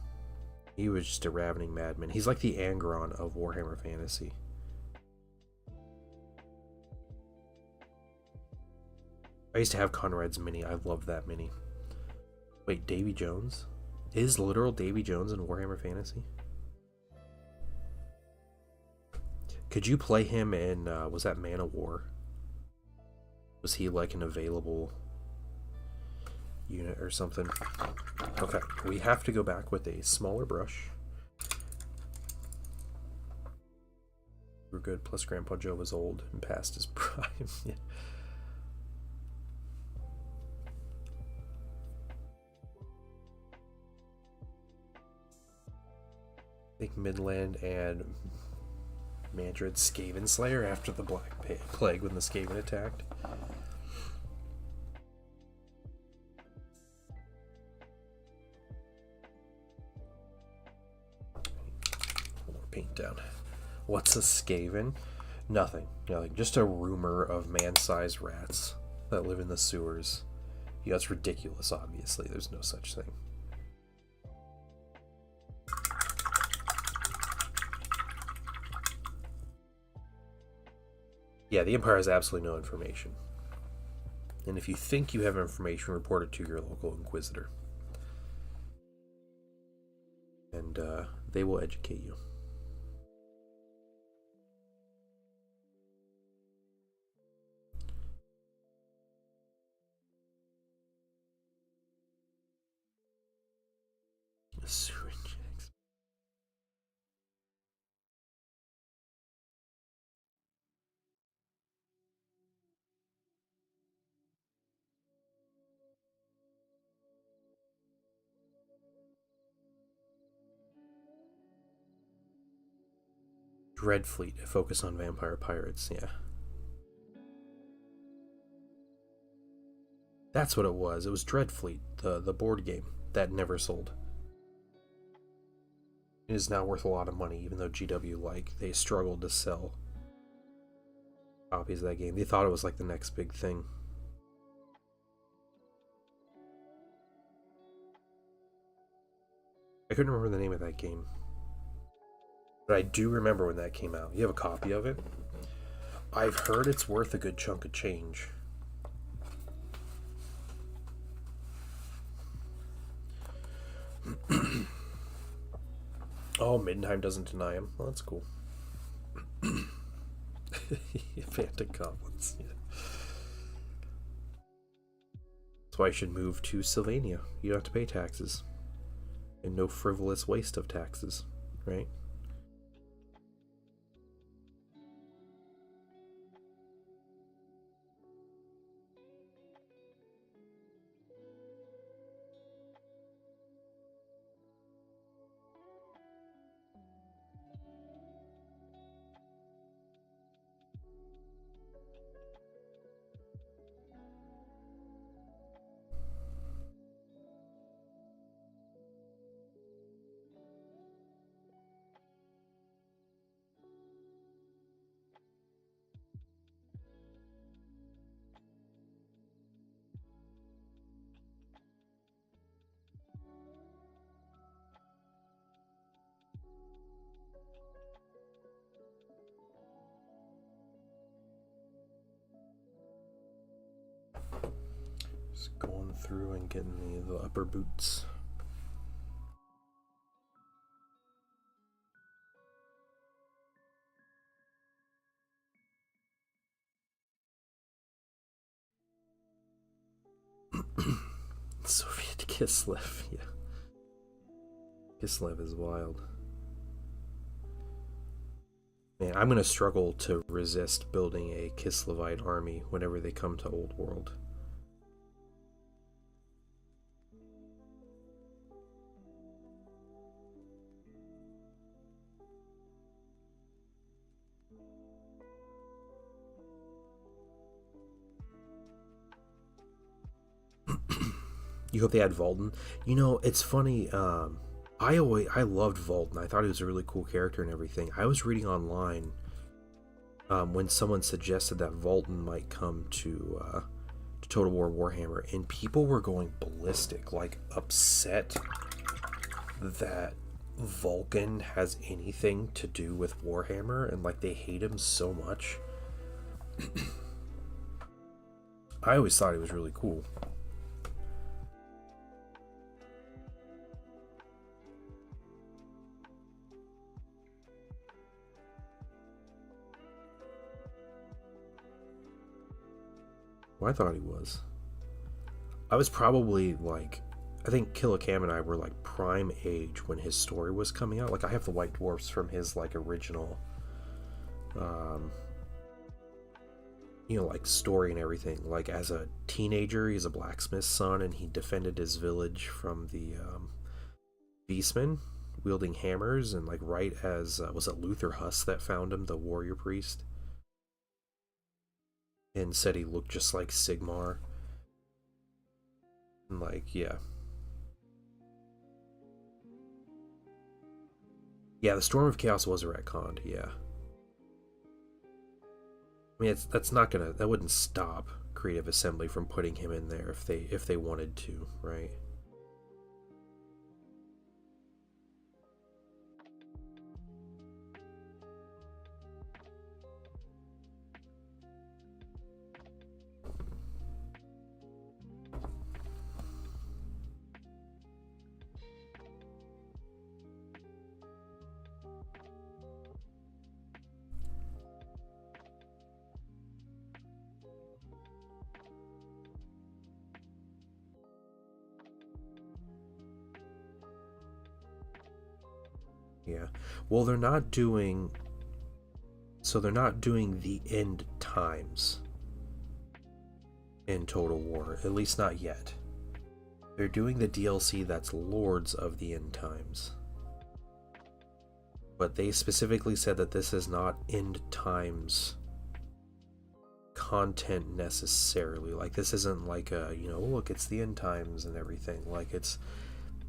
He was just a ravening madman. He's like the Angron of Warhammer Fantasy. I used to have Conrad's mini. I loved that mini. Wait, Davy Jones? Is literal Davy Jones in Warhammer Fantasy? Could you play him in, was that Man of War? Was he like an available unit or something? Okay, we have to go back with a smaller brush. We're good, plus Grandpa Joe was old and past his prime. Yeah. I think Midland and Mandred Skaven Slayer after the Black Plague when the Skaven attacked. More paint down. What's a Skaven? Nothing. Just a rumor of man-sized rats that live in the sewers. Yeah, that's ridiculous, obviously. There's no such thing. Yeah, the Empire has absolutely no information. And if you think you have information, report it to your local Inquisitor. And they will educate you. Dreadfleet, focus on vampire pirates, yeah. That's what it was. It was Dreadfleet, the board game that never sold. It is now worth a lot of money, even though GW, they struggled to sell copies of that game. They thought it was the next big thing. I couldn't remember the name of that game. But I do remember when that came out. You have a copy of it? I've heard it's worth a good chunk of change. Oh, Middenheim doesn't deny him. Well, that's cool. Phantom Goblins. Yeah. That's why I should move to Sylvania. You don't have to pay taxes. And no frivolous waste of taxes, right? Just going through and getting the upper boots. Soviet Kislev, yeah. Kislev is wild. Man, I'm gonna struggle to resist building a Kislevite army whenever they come to Old World. You hope they add Volden. You know, it's funny. I loved Volden. I thought he was a really cool character and everything. I was reading online when someone suggested that Volden might come to Total War Warhammer, and people were going ballistic, like upset that Vulcan has anything to do with Warhammer, and like they hate him so much. I always thought he was really cool. Well, I thought he was. I was probably like, I think Killacam and I were like prime age when his story was coming out. Like I have the White Dwarfs from his like original, like story and everything. Like as a teenager, he's a blacksmith's son, and he defended his village from the beastmen wielding hammers. And like right as was it Luther Huss that found him, the warrior priest, and said he looked just like Sigmar. And like, yeah. Yeah, the Storm of Chaos was retconned, yeah. I mean, that wouldn't stop Creative Assembly from putting him in there if they wanted to, right? Yeah. Well, they're not doing the end times in Total War, at least not yet. They're doing the DLC that's Lords of the End Times. But they specifically said that this is not end times content necessarily. Like this isn't like a, look, it's the end times and everything. Like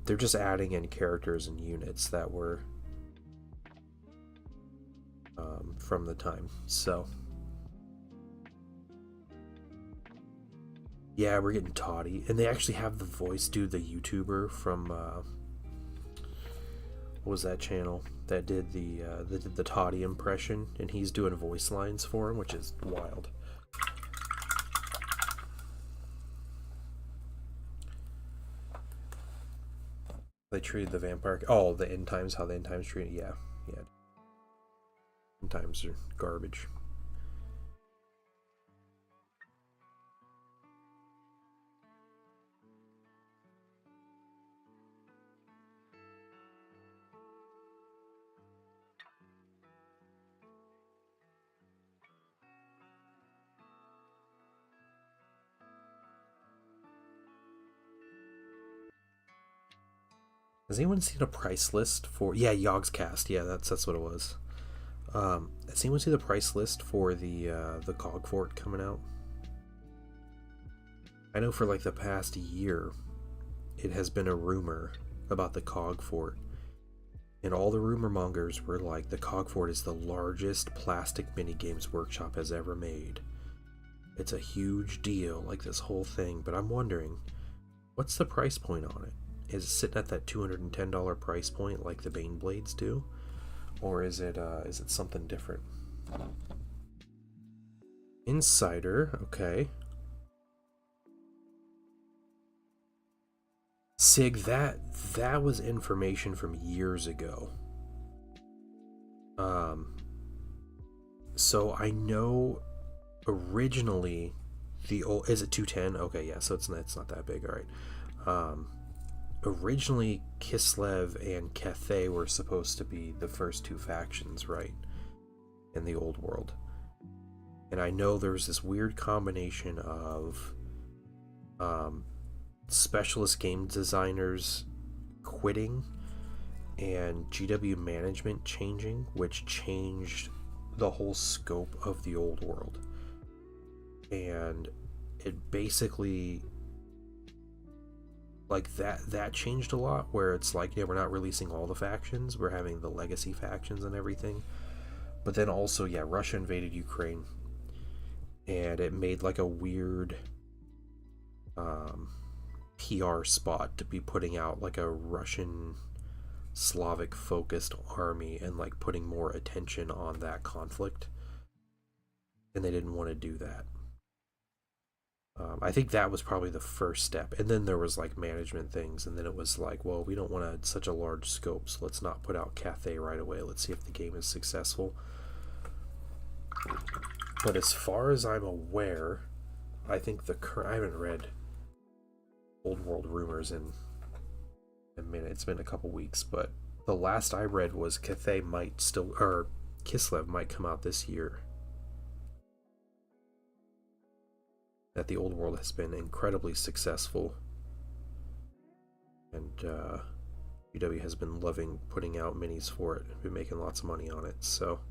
they're just adding in characters and units that were from the time. So yeah, we're getting toddy, and they actually have the voice dude, the YouTuber from what was that channel that did the Toddy impression, and he's doing voice lines for him, which is wild. They treated the vampire. Oh, the end times. How the end times treated. Yeah, yeah. End times are garbage. Has anyone seen a price list for? Yeah, Yogscast. Yeah, that's what it was. Has anyone seen the price list for the Cog Fort coming out? I know for like the past year, it has been a rumor about the Cog Fort, and all the rumor mongers were like, the Cog Fort is the largest plastic minigames Workshop has ever made. It's a huge deal, like this whole thing. But I'm wondering, what's the price point on it? Is it sitting at that $210 price point like the Baneblades do? Or is it something different? Insider, okay. Sig, that was information from years ago. So I know originally the old, is it 210? Okay, yeah, so it's not that big, all right. Originally Kislev and Cathay were supposed to be the first two factions, right, in the old world. And I know there was this weird combination of specialist game designers quitting and GW management changing, which changed the whole scope of the old world. And it basically, like, that changed a lot, where it's like, yeah, we're not releasing all the factions, we're having the legacy factions and everything. But then also, yeah, Russia invaded Ukraine, and it made like a weird PR spot to be putting out like a Russian Slavic focused army and like putting more attention on that conflict, and they didn't want to do that. I think that was probably the first step, and then there was like management things, and then it was like, well, we don't want such a large scope, so let's not put out Cathay right away. Let's see if the game is successful. But as far as I'm aware, I think I haven't read Old World rumors in a minute. It's been a couple weeks, but the last I read was Cathay might still, or Kislev might come out this year. That the old world has been incredibly successful, and GW has been loving putting out minis for it. Been making lots of money on it, so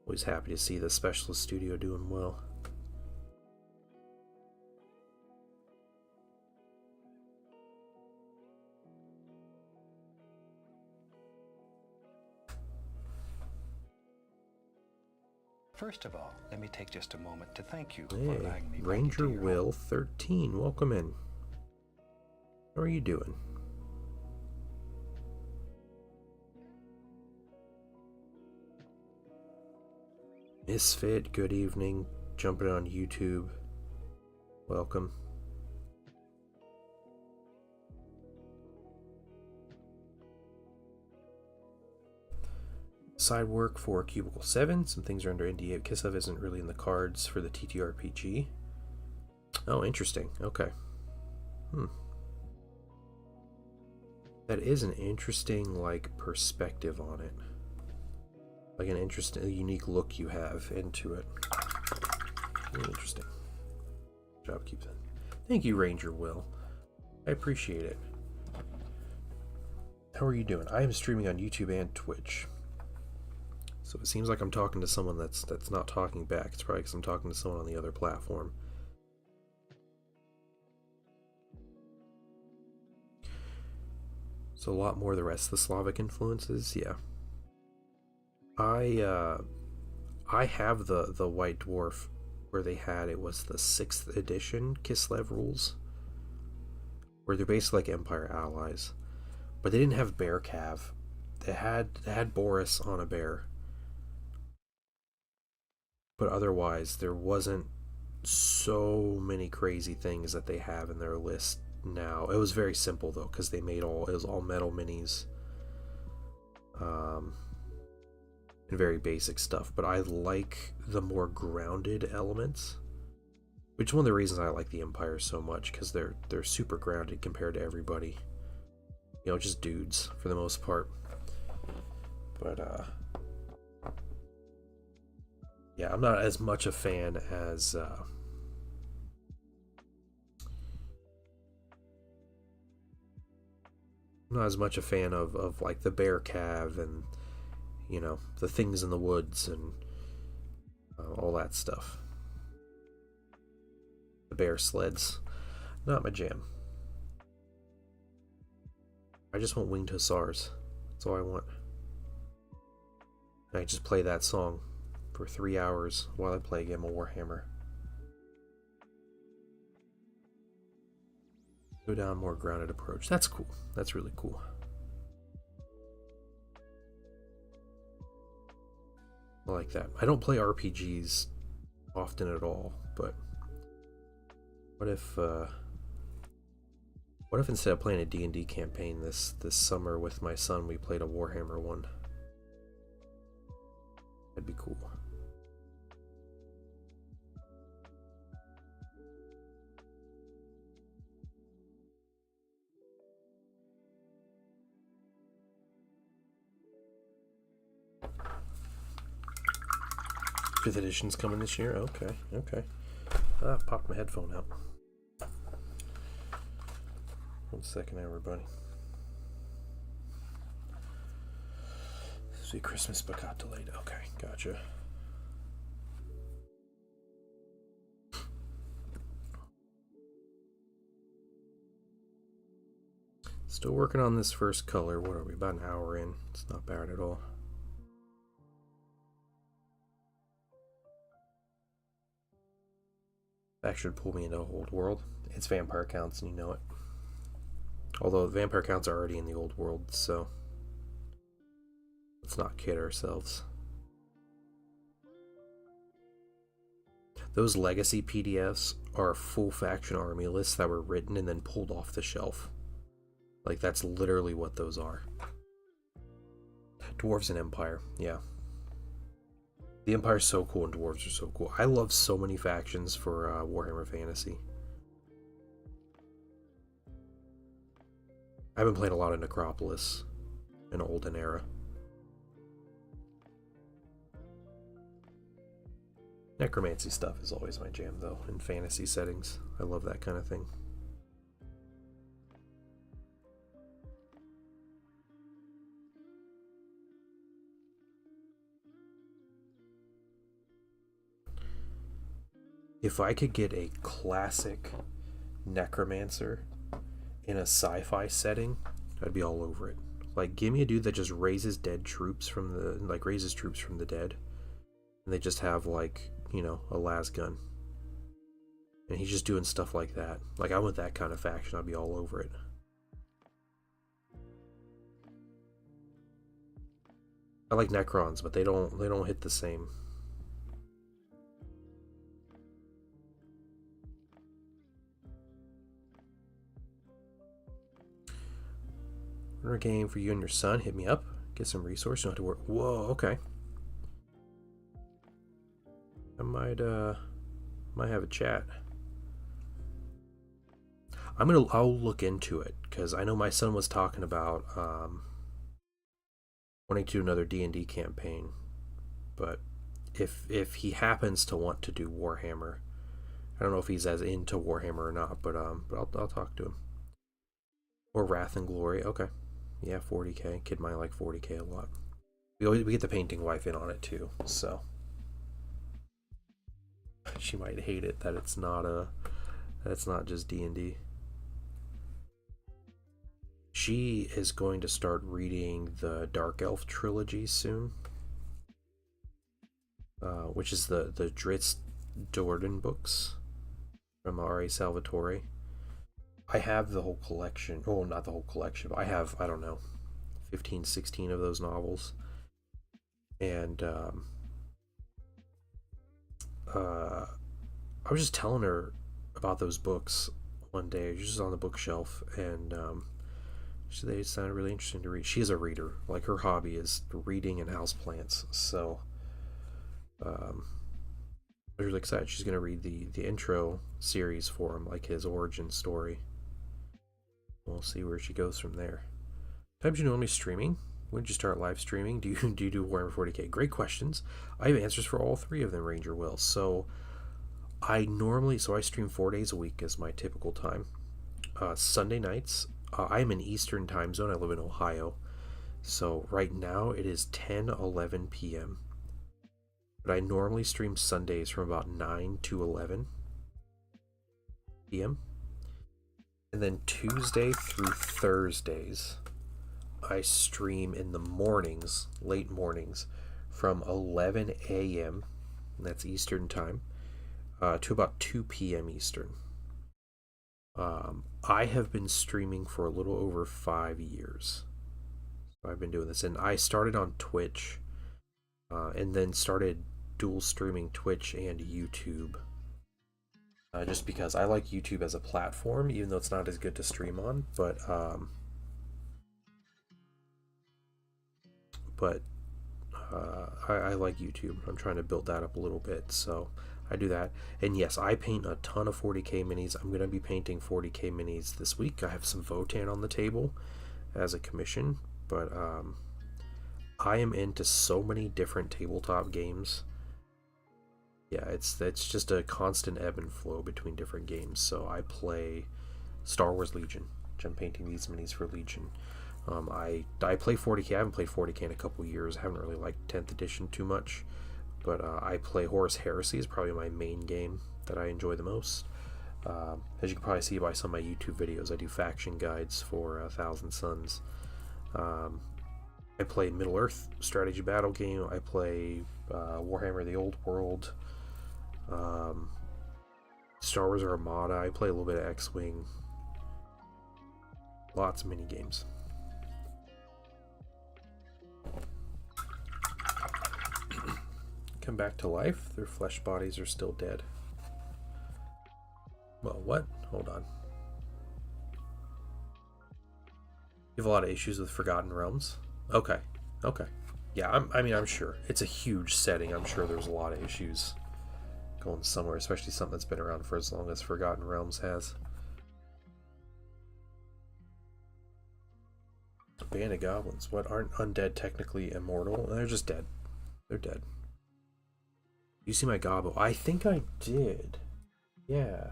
always happy to see the Specialist Studio doing well. First of all, let me take just a moment to thank you for allowing me. Ranger Will 13, welcome in. How are you doing? Misfit, good evening. Jumping on YouTube. Welcome. Side work for Cubicle 7. Some things are under NDA. Kislev isn't really in the cards for the TTRPG. Oh, interesting. Okay. That is an interesting, like, perspective on it. Like an interesting, unique look you have into it. Really interesting. Good job, keep that. Thank you, Ranger Will. I appreciate it. How are you doing? I am streaming on YouTube and Twitch. So it seems like I'm talking to someone that's not talking back. It's probably because I'm talking to someone on the other platform. So a lot more of the rest of the Slavic influences, yeah. I have the White Dwarf where they had, it was the 6th edition Kislev rules. where they're basically like Empire allies, but they didn't have bear cav. They had Boris on a bear, but otherwise there wasn't so many crazy things that they have in their list now. It was very simple though, because it was all metal minis, and very basic stuff. But I like the more grounded elements, which is one of the reasons I like the Empire so much, because they're super grounded compared to everybody. You know, just dudes for the most part. But yeah, I'm not as much a fan as I'm not as much a fan of like the bear cav and, you know, the things in the woods and all that stuff. The bear sleds, not my jam. I just want winged hussars. That's all I want. And I just play that song for 3 hours while I play a game of Warhammer. Go down more grounded approach. That's cool. That's really cool. I like that. I don't play RPGs often at all, but what if instead of playing a D&D campaign this summer with my son, we played a Warhammer one? That'd be cool. Fifth edition's coming this year. Okay. Popped my headphone out. 1 second, everybody. Sweet Christmas, but got delayed. Okay, gotcha. Still working on this first color. What are we, about an hour in? It's not bad at all. That should pull me into Old World. It's vampire counts, and you know it. Although vampire counts are already in the Old World, so let's not kid ourselves. Those legacy PDFs are full faction army lists that were written and then pulled off the shelf. Like, that's literally what those are. Dwarves and Empire, yeah. The Empire's so cool and Dwarves are so cool. I love so many factions for Warhammer Fantasy. I've been playing a lot of Necropolis in Olden Era. Necromancy stuff is always my jam, though, in fantasy settings. I love that kind of thing. If I could get a classic necromancer in a sci-fi setting, I'd be all over it. Like, give me a dude that just raises troops from the dead, and they just have, like, you know, a las gun, and he's just doing stuff like that. Like, I want that kind of faction. I'd be all over it. I like Necrons, but they don't hit the same. Runner game for you and your son. Hit me up. Get some resources. You don't have to work. Whoa, okay. I might have a chat. I'll look into it, because I know my son was talking about wanting to do another D&D campaign, but if he happens to want to do Warhammer, I don't know if he's as into Warhammer or not, but I'll talk to him. Or Wrath and Glory. Okay. Yeah, 40k. Kid might like 40k a lot. We get the painting wife in on it too, so she might hate it that it's not just D&D. She is going to start reading the Dark Elf trilogy soon, which is the Drizzt Do'Urden books from R.A. Salvatore. I have the whole collection. Oh, not the whole collection, but I have, I don't know, 15, 16 of those novels. And I was just telling her about those books one day, just on the bookshelf, and they sounded really interesting to read. She is a reader. Like, her hobby is reading and houseplants. So um, I was really excited. She's going to read the intro series for him, like his origin story. We'll see where she goes from there. Times you normally streaming? When did you start live streaming? Do you do Warhammer 40k? Great questions. I have answers for all three of them, Ranger Will. So I stream 4 days a week as my typical time. Sunday nights, I'm in Eastern time zone. I live in Ohio. So right now it is 10:11 p.m. But I normally stream Sundays from about 9 to 11 p.m. And then Tuesday through Thursdays, I stream in the mornings, late mornings, from 11 a.m., that's Eastern time, to about 2 p.m. Eastern. I have been streaming for a little over 5 years. So I've been doing this, and I started on Twitch, and then started dual streaming Twitch and YouTube. Just because I like YouTube as a platform, even though it's not as good to stream on, but I like YouTube. I'm trying to build that up a little bit, so I do that. And yes, I paint a ton of 40k minis. I'm going to be painting 40k minis this week. I have some Votann on the table as a commission, but I am into so many different tabletop games. Yeah, it's just a constant ebb and flow between different games. So I play Star Wars Legion, which I'm painting these minis for Legion. I play 40k. I haven't played 40k in a couple years. I haven't really liked 10th edition too much, but I play Horus Heresy is probably my main game that I enjoy the most. As you can probably see by some of my YouTube videos, I do faction guides for Thousand Suns. I play Middle Earth strategy battle game. I play Warhammer the Old World, Star Wars Armada. I play a little bit of X-Wing. Lots of mini games. Come back to life. Their flesh bodies are still dead. Well, what? Hold on. You have a lot of issues with Forgotten Realms? Okay. Yeah, I'm sure. It's a huge setting. I'm sure there's a lot of issues going somewhere, especially something that's been around for as long as Forgotten Realms has. Band of Goblins. What, aren't undead technically immortal? They're just dead. They're dead. You see my gobbo? I think I did. Yeah.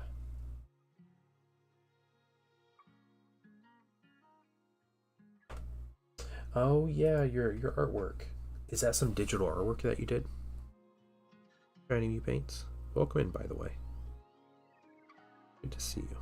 Oh yeah, your artwork. Is that some digital artwork that you did? Shiny Mew Paints. Welcome in, by the way. Good to see you.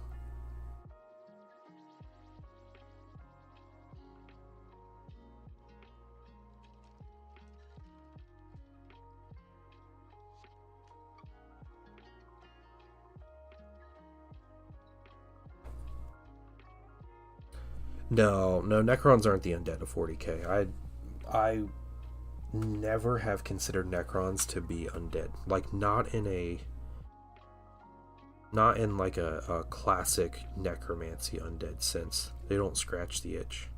No, Necrons aren't the undead of 40k. I never have considered Necrons to be undead. Like, not in like a classic necromancy undead sense. They don't scratch the itch.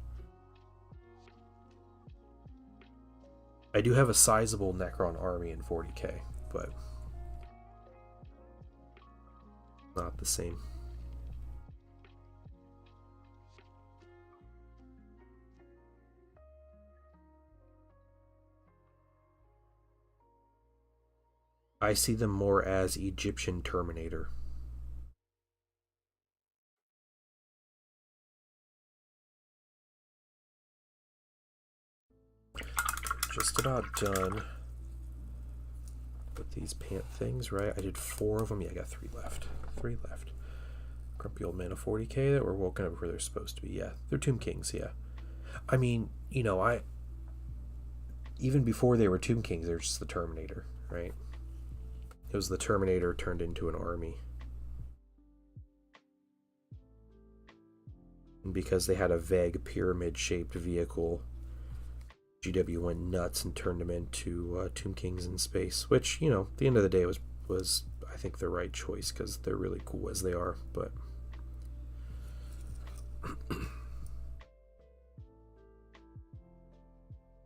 I do have a sizable Necron army in 40k, but not the same. I see them more as Egyptian Terminator. Just about done with these pant things, right? I did 4 of them. Yeah, I got 3 left. 3 left. Grumpy old men of 40k that were woken up where they're supposed to be. Yeah, they're Tomb Kings, yeah. I mean, you know, even before they were Tomb Kings, they're just the Terminator, right? It was the Terminator turned into an army. because they had a vague pyramid-shaped vehicle, GW went nuts and turned them into Tomb Kings in space, which, you know, at the end of the day was I think the right choice because they're really cool as they are, but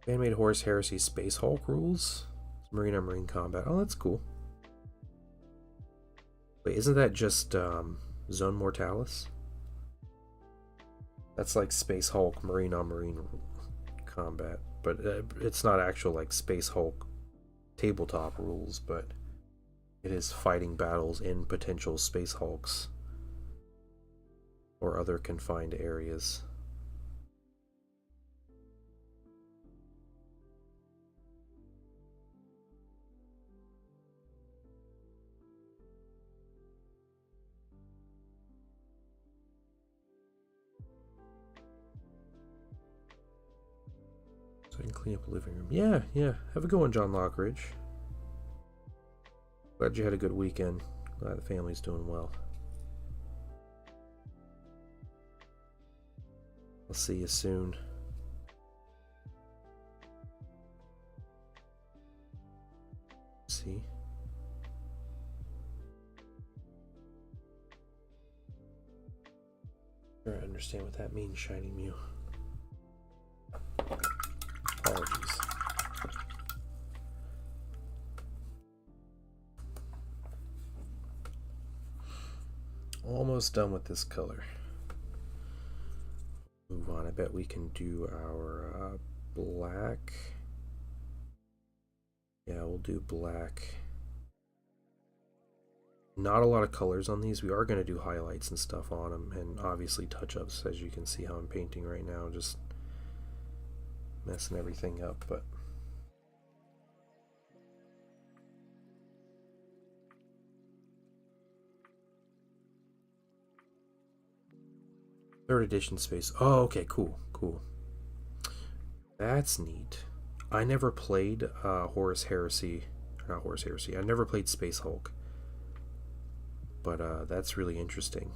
Fan-made Horus Heresy Space Hulk rules? Marine on Marine combat. Oh, that's cool. Wait, isn't that just Zone Mortalis? That's like Space Hulk Marine on Marine combat, but it's not actual like Space Hulk tabletop rules, but it is fighting battles in potential Space Hulks or other confined areas. So I can clean up the living room. Yeah. Have a good one, John Lockridge. Glad you had a good weekend. Glad the family's doing well. I'll see you soon. See? I don't understand what that means, Shiny Mew. Apologies. Almost done with this color. Move on. I bet we can do our black. Yeah, we'll do black. Not a lot of colors on these. We are going to do highlights and stuff on them, and obviously touch-ups, as you can see how I'm painting right now, just messing everything up, but third edition space. Oh, okay, cool. That's neat. I never played Horus Heresy. Not Horus Heresy. I never played Space Hulk. But that's really interesting.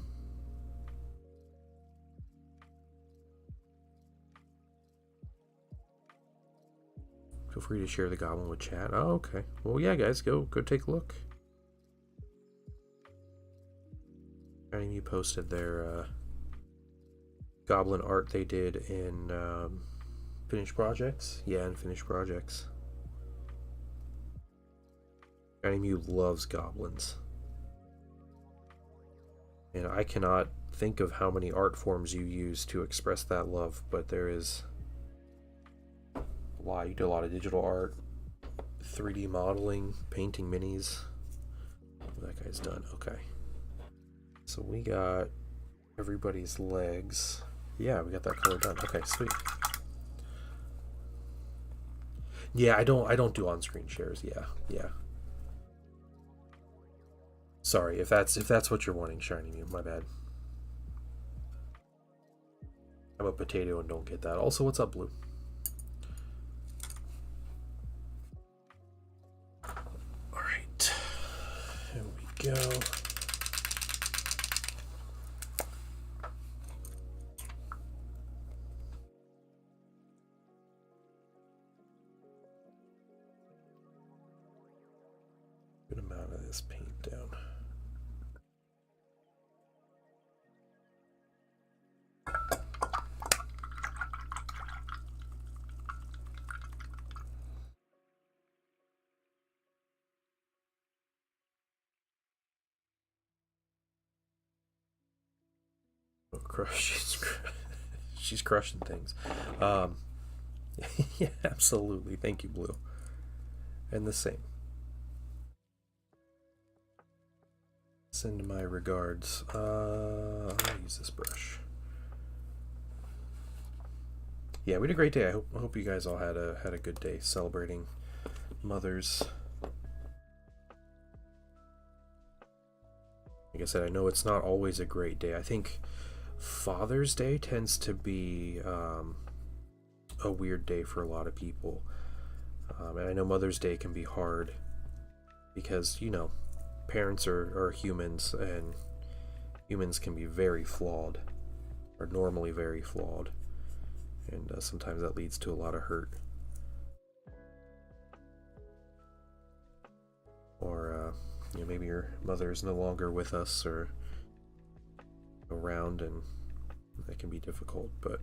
Feel free to share the goblin with chat. Oh, okay. Well, yeah, guys, go take a look. You posted their goblin art they did in finished projects. Yeah, in finished projects. Mew loves goblins. And I cannot think of how many art forms you use to express that love, but there is a lot. You do a lot of digital art, 3D modeling, painting minis. That guy's done. Okay. So we got everybody's legs. Yeah, we got that color done. Okay, sweet. Yeah, I don't do on-screen shares. Yeah. Sorry, if that's what you're wanting, Shiny Mew, my bad. I'm a potato and don't get that. Also, what's up, Blue? Alright. Here we go. Good amount of this paint down. She's crushing things. Yeah, absolutely. Thank you, Blue. And the same. Send my regards. I'll use this brush. Yeah, we had a great day. I hope you guys all had a good day celebrating mothers. Like I said, I know it's not always a great day. I think Father's Day tends to be a weird day for a lot of people. And I know Mother's Day can be hard because, you know, parents are humans, and humans can be very flawed. are normally very flawed, and sometimes that leads to a lot of hurt. Or maybe your mother is no longer with us or around, and that can be difficult, but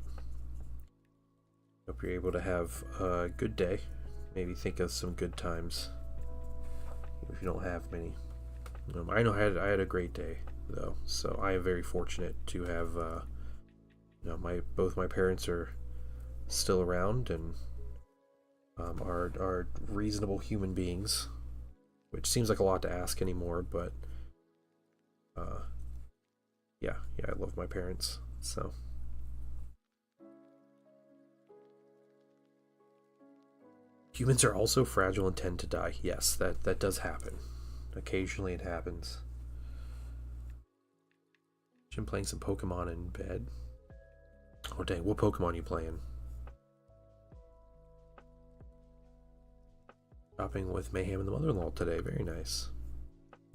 hope you're able to have a good day. Maybe think of some good times if you don't have many. I know I had a great day though, so I am very fortunate to have both my parents are still around and are reasonable human beings, which seems like a lot to ask anymore, but yeah, I love my parents. So humans are also fragile and tend to die. Yes, that does happen. Occasionally it happens. I'm playing some Pokemon in bed. Oh dang, what Pokemon are you playing? Shopping with Mayhem and the mother-in-law today. Very nice.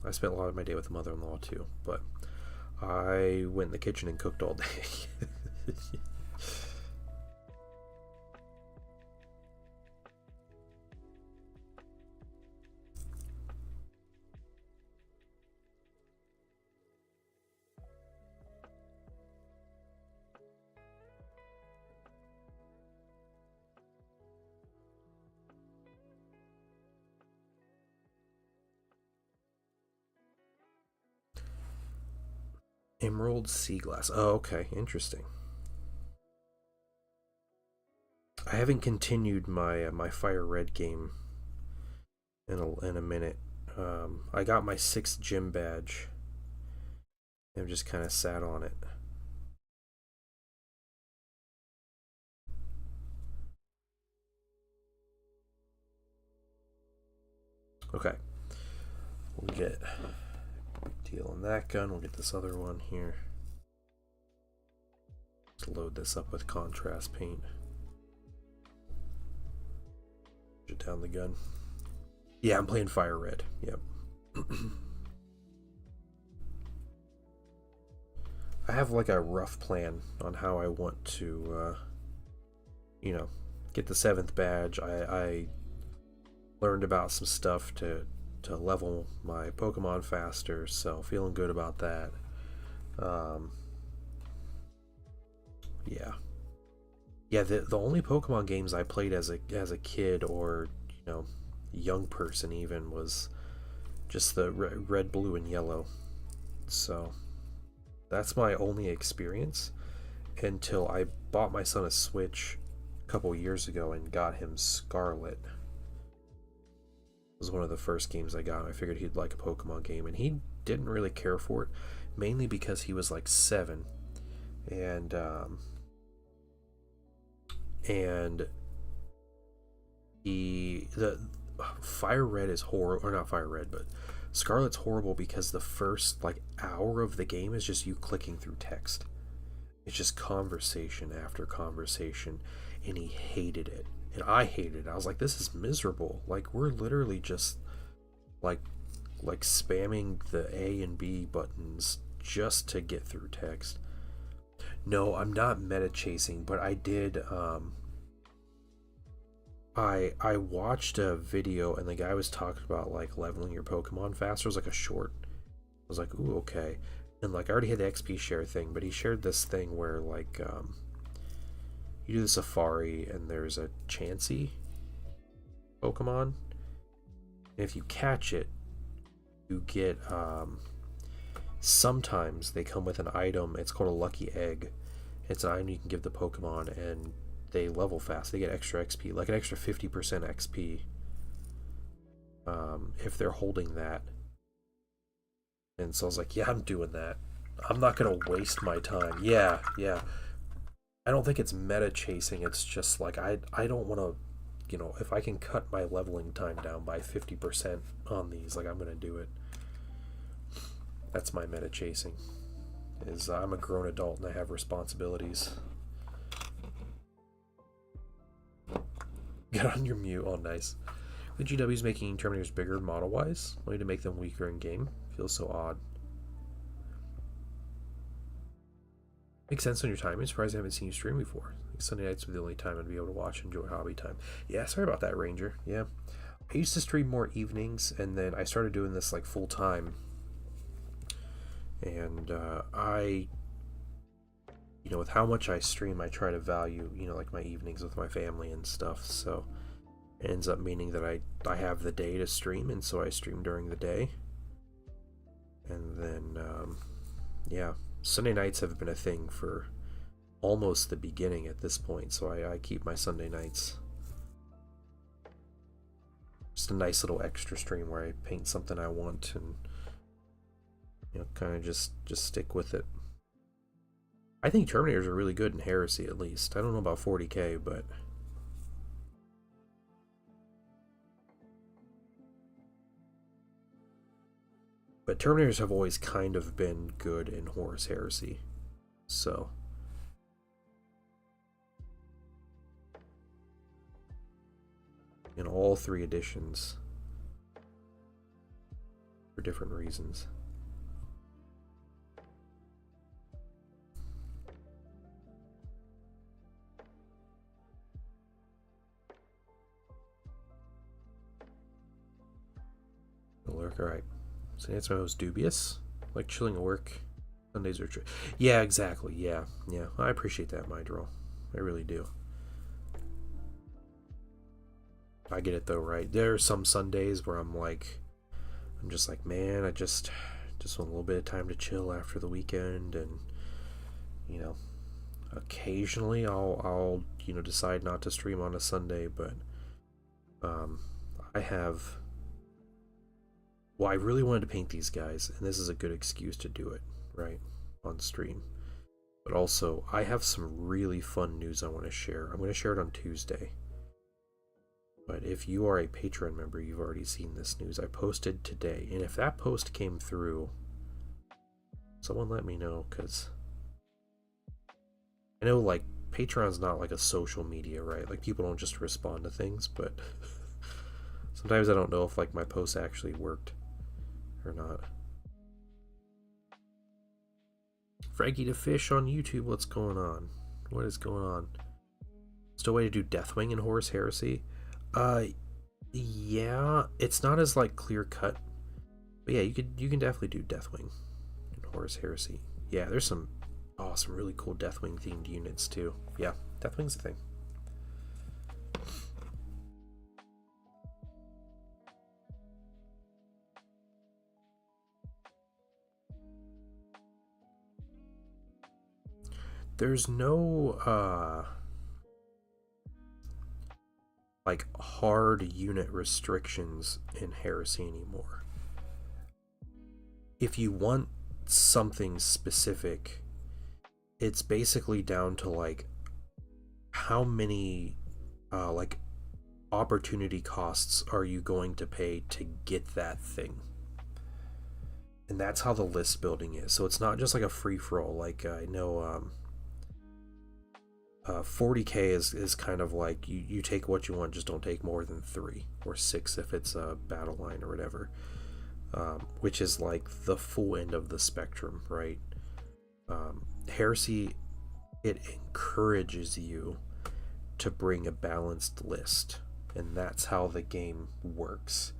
I spent a lot of my day with the mother-in-law too, but I went in the kitchen and cooked all day. Emerald Sea Glass. Oh, okay, interesting. I haven't continued my my Fire Red game in a minute. I got my 6th gym badge. I'm just kind of sat on it. Okay, we'll get big deal on that gun. We'll get this other one here. Let's load this up with contrast paint. Put down the gun. Yeah, I'm playing Fire Red. Yep. I have like a rough plan on how I want to, get the 7th badge. I learned about some stuff to level my Pokemon faster, so feeling good about that. Yeah, the only Pokemon games I played as a kid, or young person even, was just the red, blue, and yellow. So that's my only experience until I bought my son a Switch a couple years ago and got him Scarlet. It was one of the first games I got. I figured he'd like a Pokemon game, and he didn't really care for it, mainly because he was like 7, and the Fire Red is horrible, or not Fire Red, but Scarlet's horrible because the first like hour of the game is just you clicking through text. It's just conversation after conversation, and he hated it, and I hated it. I was like, this is miserable. Like, we're literally just like spamming the A and B buttons just to get through text. No, I'm not meta chasing, but I did. I watched a video, and the guy was talking about like leveling your Pokemon faster. It was like a short. I was like, ooh, okay. And like, I already had the XP share thing, but he shared this thing where like you do the safari and there's a Chansey Pokemon, and if you catch it, you get sometimes they come with an item. It's called a lucky egg. It's an item you can give the Pokemon, and they level fast. They get extra XP, like an extra 50% XP if they're holding that. And so I was like, yeah, I'm doing that. I'm not gonna waste my time. Yeah. I don't think it's meta chasing. It's just like, I don't want to, if I can cut my leveling time down by 50% on these, like, I'm gonna do it. That's my meta chasing. Is I'm a grown adult and I have responsibilities. Get on your mute. Oh, nice. The GW's making Terminators bigger model-wise, only to make them weaker in game. Feels so odd. Makes sense on your time. I'm surprised I haven't seen you stream before. Like Sunday nights were the only time I'd be able to watch and enjoy hobby time. Yeah, sorry about that, Ranger. Yeah. I used to stream more evenings, and then I started doing this like full time. And with how much I stream, I try to value, like my evenings with my family and stuff. So it ends up meaning that I have the day to stream, and so I stream during the day. And then, yeah, Sunday nights have been a thing for almost the beginning at this point, so I keep my Sunday nights just a nice little extra stream where I paint something I want and kind of just stick with it. I think Terminators are really good in Heresy, at least. I don't know about 40k, but Terminators have always kind of been good in Horus Heresy. So in all 3 editions for different reasons. Lurk, alright. So that's my most dubious. Like chilling at work. Sundays are true. Yeah, exactly. Yeah. I appreciate that, Mydrol. I really do. I get it though, right? There are some Sundays where I'm just like, man, I just want a little bit of time to chill after the weekend, and occasionally I'll decide not to stream on a Sunday, but I really wanted to paint these guys, and this is a good excuse to do it, right, on stream. But also, I have some really fun news I want to share. I'm going to share it on Tuesday. But if you are a Patreon member, you've already seen this news. I posted today, and if that post came through, someone let me know, because I know, like, Patreon's not like a social media, right? Like, people don't just respond to things, but sometimes I don't know if, like, my post actually worked or not. Frankie the Fish on YouTube, what's going on? What is going on? Still a way to do Deathwing in Horus Heresy? Yeah, it's not as like clear cut, but yeah, you can definitely do Deathwing in Horus Heresy. Yeah, there's some really cool Deathwing themed units too. Yeah, Deathwing's a thing. There's no like hard unit restrictions in Heresy anymore. If you want something specific, it's basically down to like how many like opportunity costs are you going to pay to get that thing. And that's how the list building is. So it's not just like a free-for-all. Like I know 40k is kind of like you take what you want, just don't take more than 3 or 6 if it's a battle line or whatever, which is like the full end of the spectrum, right? Heresy, it encourages you to bring a balanced list, and that's how the game works.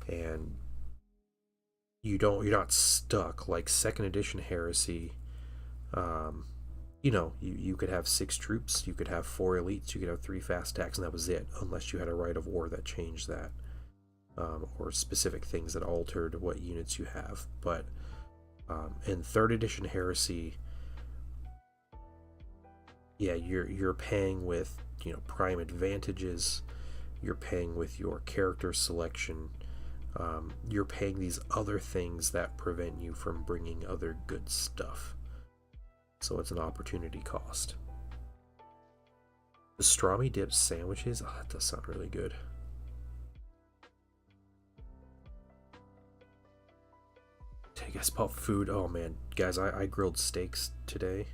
And you're not stuck like 2nd edition Heresy. You could have 6 troops, you could have 4 elites, you could have 3 fast attacks, and that was it, unless you had a Rite of War that changed that, or specific things that altered what units you have. But in 3rd edition Heresy, yeah, you're paying with prime advantages, you're paying with your character selection, you're paying these other things that prevent you from bringing other good stuff. So it's an opportunity cost. Pastrami dip sandwiches? Oh, that does sound really good. Take us about food. Oh man, guys, I grilled steaks today.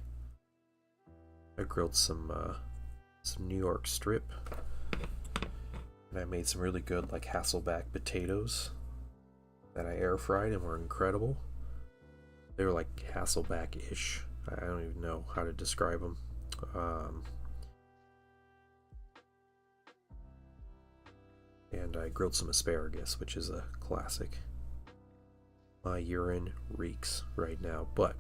I grilled some New York strip, and I made some really good like Hasselback potatoes that I air fried and were incredible. They were like Hasselback-ish. I don't even know how to describe them. And I grilled some asparagus, which is a classic. My urine reeks right now, but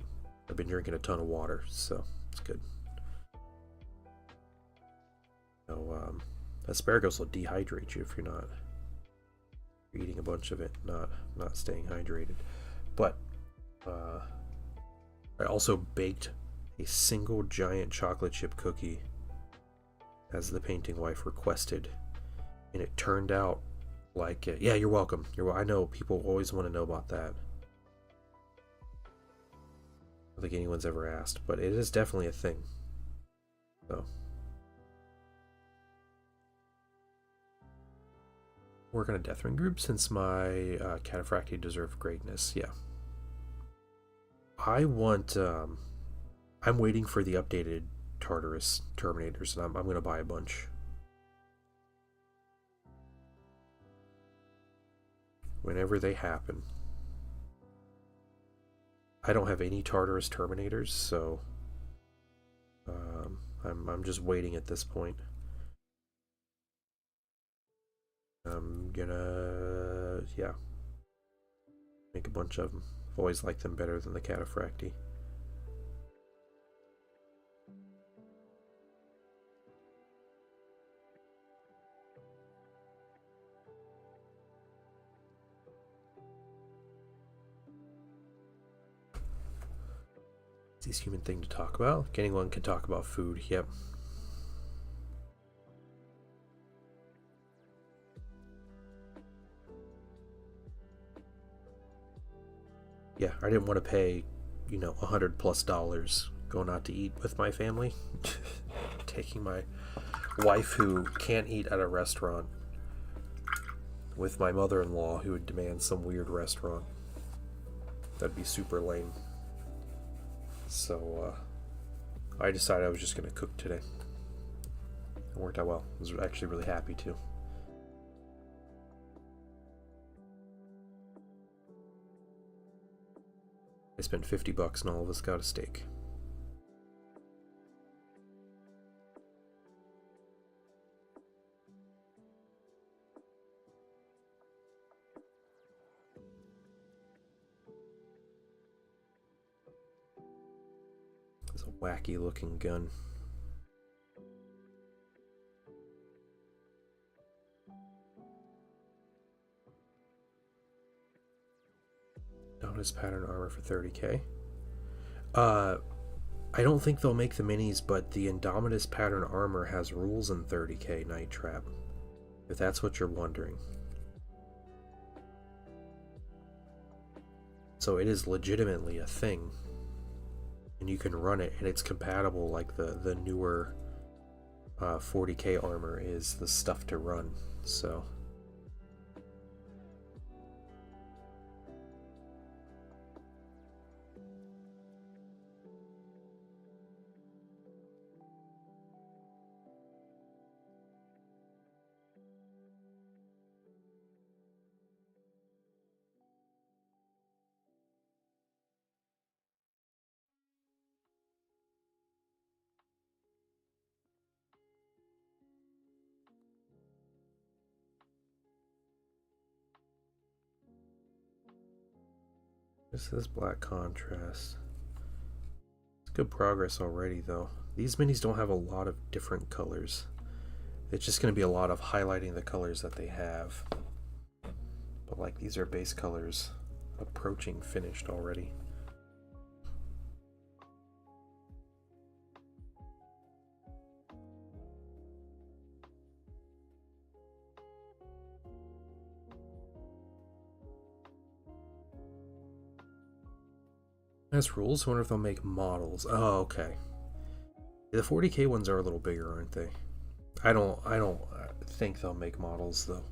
I've been drinking a ton of water, so it's good. So, asparagus will dehydrate you if you're not eating a bunch of it, not staying hydrated. But I also baked a single giant chocolate chip cookie as the painting wife requested, and it turned out like it. Yeah, you're welcome. I know people always want to know about that. I don't think anyone's ever asked, but it is definitely a thing. So, work on a Deathring group since my Cataphractii deserve greatness. Yeah. I want. I'm waiting for the updated Tartarus Terminators, and I'm going to buy a bunch. Whenever they happen. I don't have any Tartarus Terminators, so I'm just waiting at this point. I'm gonna, yeah, make a bunch of them. I've always liked them better than the Cataphractii. It's a human thing to talk about. Anyone can talk about food. Yep. Yeah, I didn't want to pay, $100+ going out to eat with my family. Taking my wife who can't eat at a restaurant with my mother-in-law who would demand some weird restaurant. That'd be super lame. So I decided I was just going to cook today. It worked out well. I was actually really happy too. I spent $50 and all of us got a steak. It's a wacky looking gun. Indominus pattern armor for 30k. I don't think they'll make the minis, but the Indominus pattern armor has rules in 30k Night Trap, if that's what you're wondering. So it is legitimately a thing, and you can run it, and it's compatible. Like the newer 40k armor is the stuff to run. So this is black contrast. It's good progress already, though. These minis don't have a lot of different colors. It's just going to be a lot of highlighting the colors that they have. But like, these are base colors approaching finished already. Has rules. I wonder if they'll make models. Oh, okay. The 40k ones are a little bigger, aren't they? I don't think they'll make models though.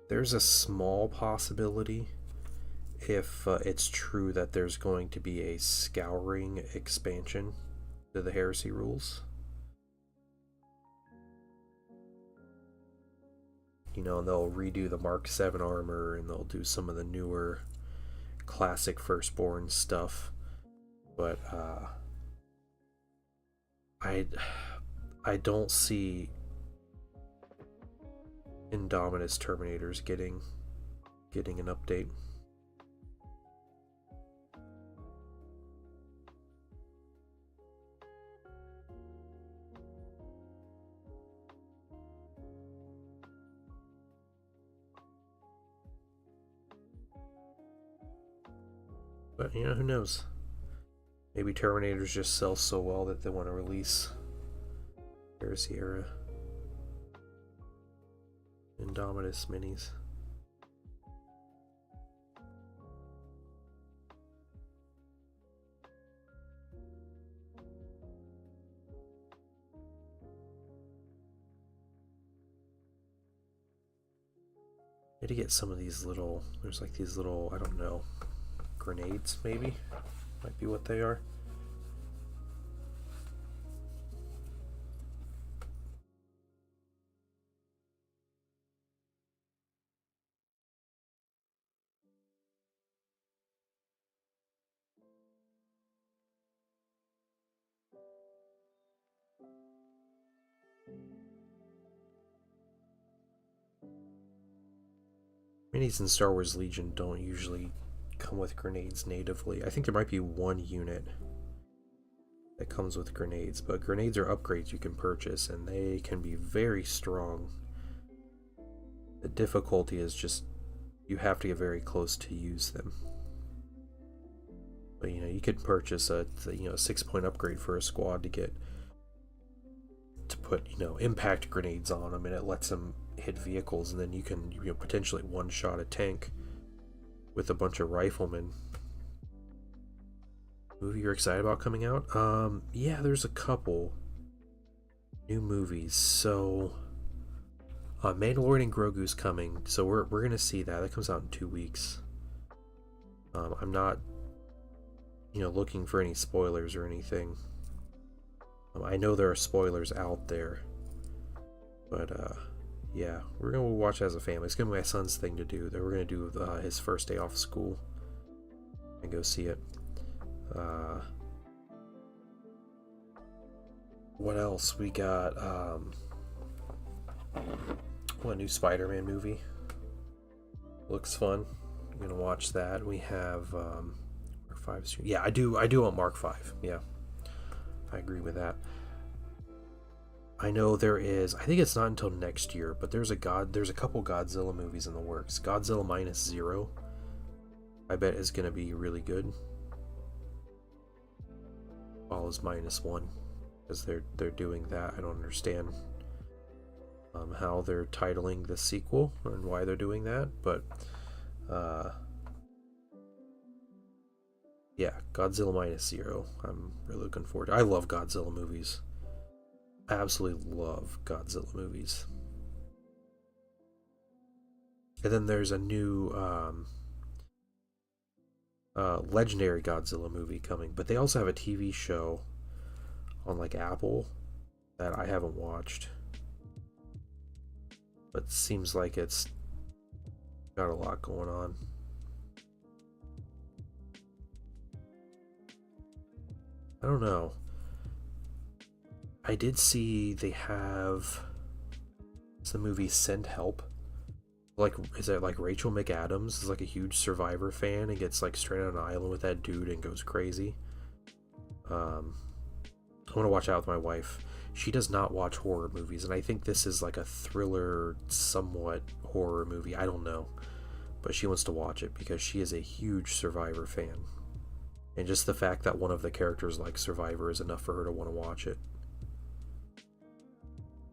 There's a small possibility if it's true that there's going to be a scouring expansion to the Heresy rules. And they'll redo the Mark 7 armor, and they'll do some of the newer classic Firstborn stuff. but I don't see Indominus Terminators getting an update. But, you know, who knows? Maybe Terminators just sell so well that they want to release Heresy Era Indominus minis. Need to get some of these little, there's like these little, I don't know, grenades maybe? Might be what they are. Minis in Star Wars Legion don't usually come with grenades natively. I think there might be one unit that comes with grenades, but grenades are upgrades you can purchase, and they can be very strong. The difficulty is just you have to get very close to use them. But you know, you could purchase a 6-point upgrade for a squad to put impact grenades on them, and it lets them hit vehicles, and then you can potentially one-shot a tank with a bunch of riflemen. Movie you're excited about coming out? Yeah, there's a couple new movies. So Mandalorian and Grogu's coming, so we're gonna see that. That comes out in 2 weeks. I'm not looking for any spoilers or anything. I know there are spoilers out there, but yeah, we're gonna watch it as a family. It's gonna be my son's thing to do. That we're gonna do his first day off school and go see it. What else we got? What new Spider-Man movie? Looks fun. I'm gonna watch that. We have Mark 5. Yeah, I do want Mark 5. Yeah, I agree with that. I know there is, I think it's not until next year, but there's a couple Godzilla movies in the works. Godzilla Minus Zero, I bet, is going to be really good. Follows Minus One, because they're doing that. I don't understand how they're titling the sequel and why they're doing that, but yeah, Godzilla Minus Zero, I'm really looking forward to. I love Godzilla movies. Absolutely love Godzilla movies. And then there's a new legendary Godzilla movie coming, but they also have a TV show on like Apple that I haven't watched, but seems like it's got a lot going on. I don't know. I did see they have the movie Send Help. Like, is that like Rachel McAdams is like a huge Survivor fan and gets like stranded on an island with that dude and goes crazy. I want to watch out with my wife. She does not watch horror movies, and I think this is like a thriller, somewhat horror movie. I don't know, but she wants to watch it because she is a huge Survivor fan, and just the fact that one of the characters like Survivor is enough for her to want to watch it.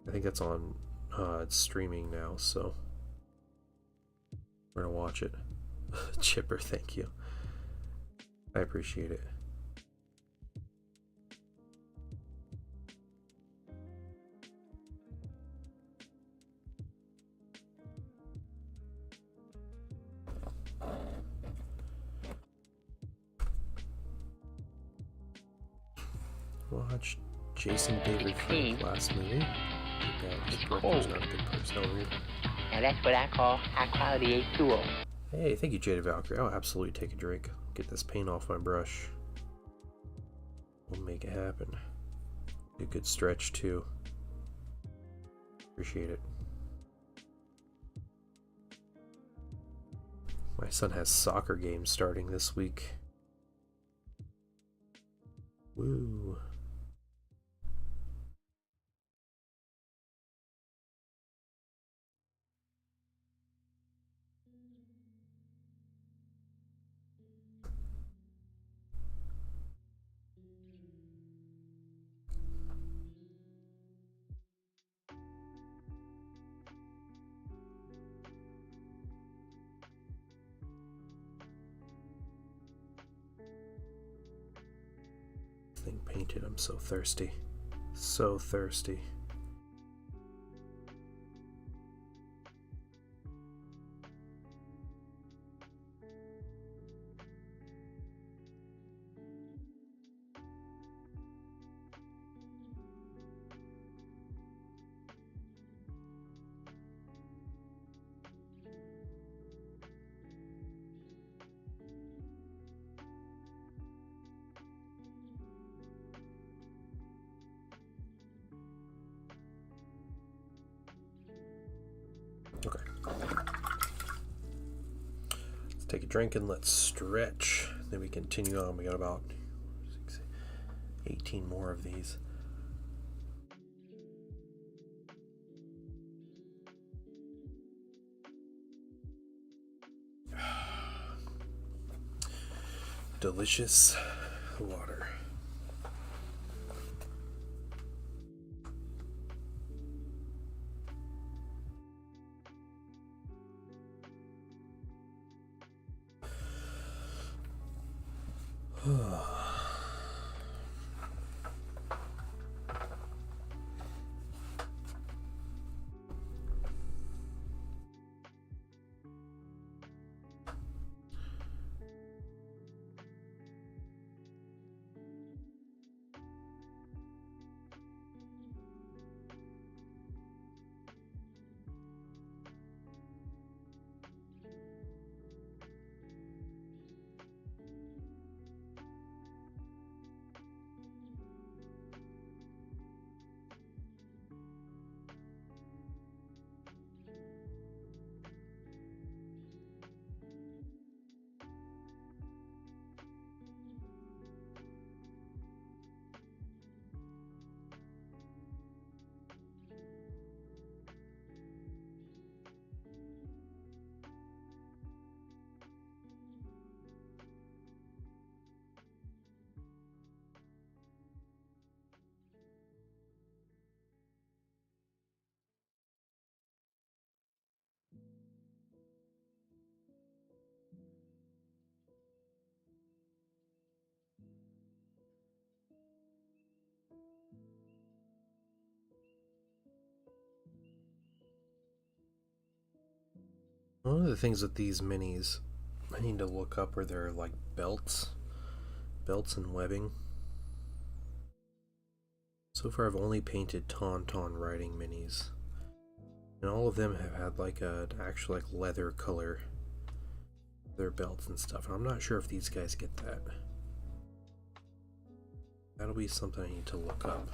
I think that's on it's streaming now, so we're gonna watch it. Chipper, thank you. I appreciate it. Watch Jason David Frank last movie. It's cold. Not a good personnel read. Now that's what I call high quality H2O. Hey, thank you, Jada Valkyrie. I'll absolutely take a drink. Get this paint off my brush. We'll make it happen. A good stretch too. Appreciate it. My son has soccer games starting this week. Woo. Thing painted. I'm so thirsty. So thirsty. Okay. Let's take a drink and let's stretch. Then we continue on. We got about 18 more of these. Delicious water. One of the things with these minis, I need to look up where they're like belts and webbing. So far I've only painted Tauntaun riding minis, and all of them have had like an actual like leather color, their belts and stuff, and I'm not sure if these guys get that. That'll be something I need to look up.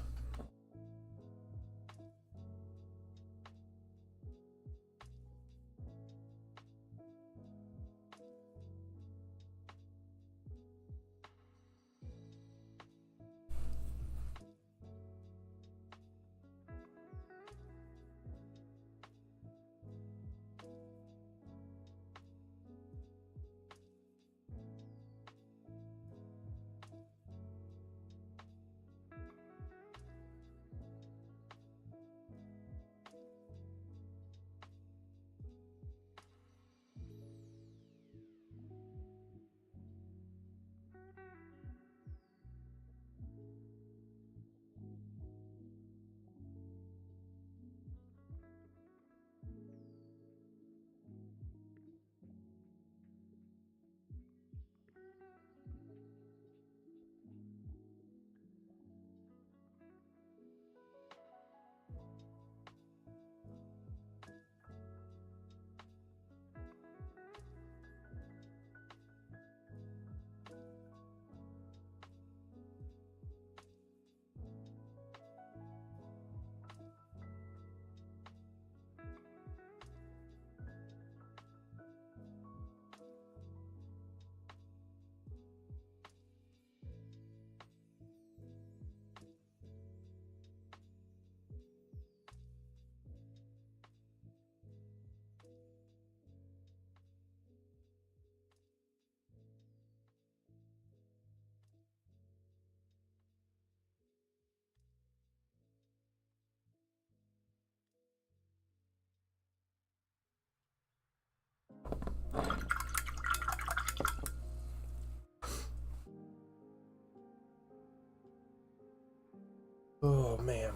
man.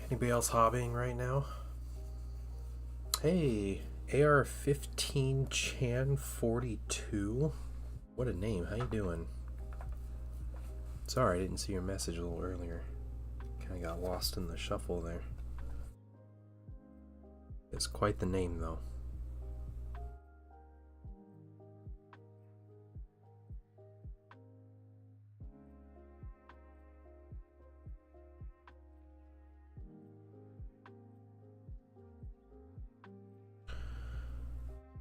Anybody else hobbying right now? Hey, AR-15 Chan 42. What a name. How you doing? Sorry, I didn't see your message a little earlier. Kind of got lost in the shuffle there. It's quite the name, though.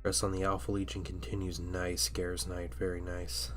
Press on the Alpha Legion continues. Nice, Scares Knight. Very nice.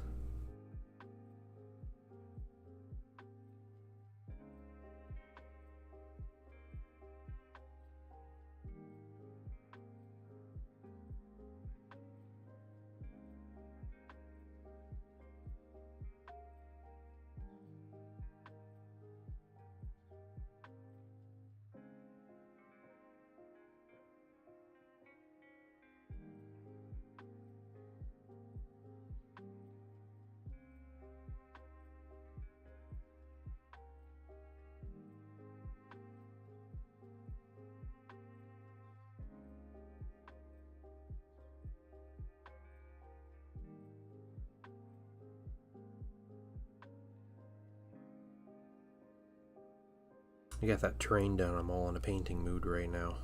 I got that terrain done. I'm all in a painting mood right now.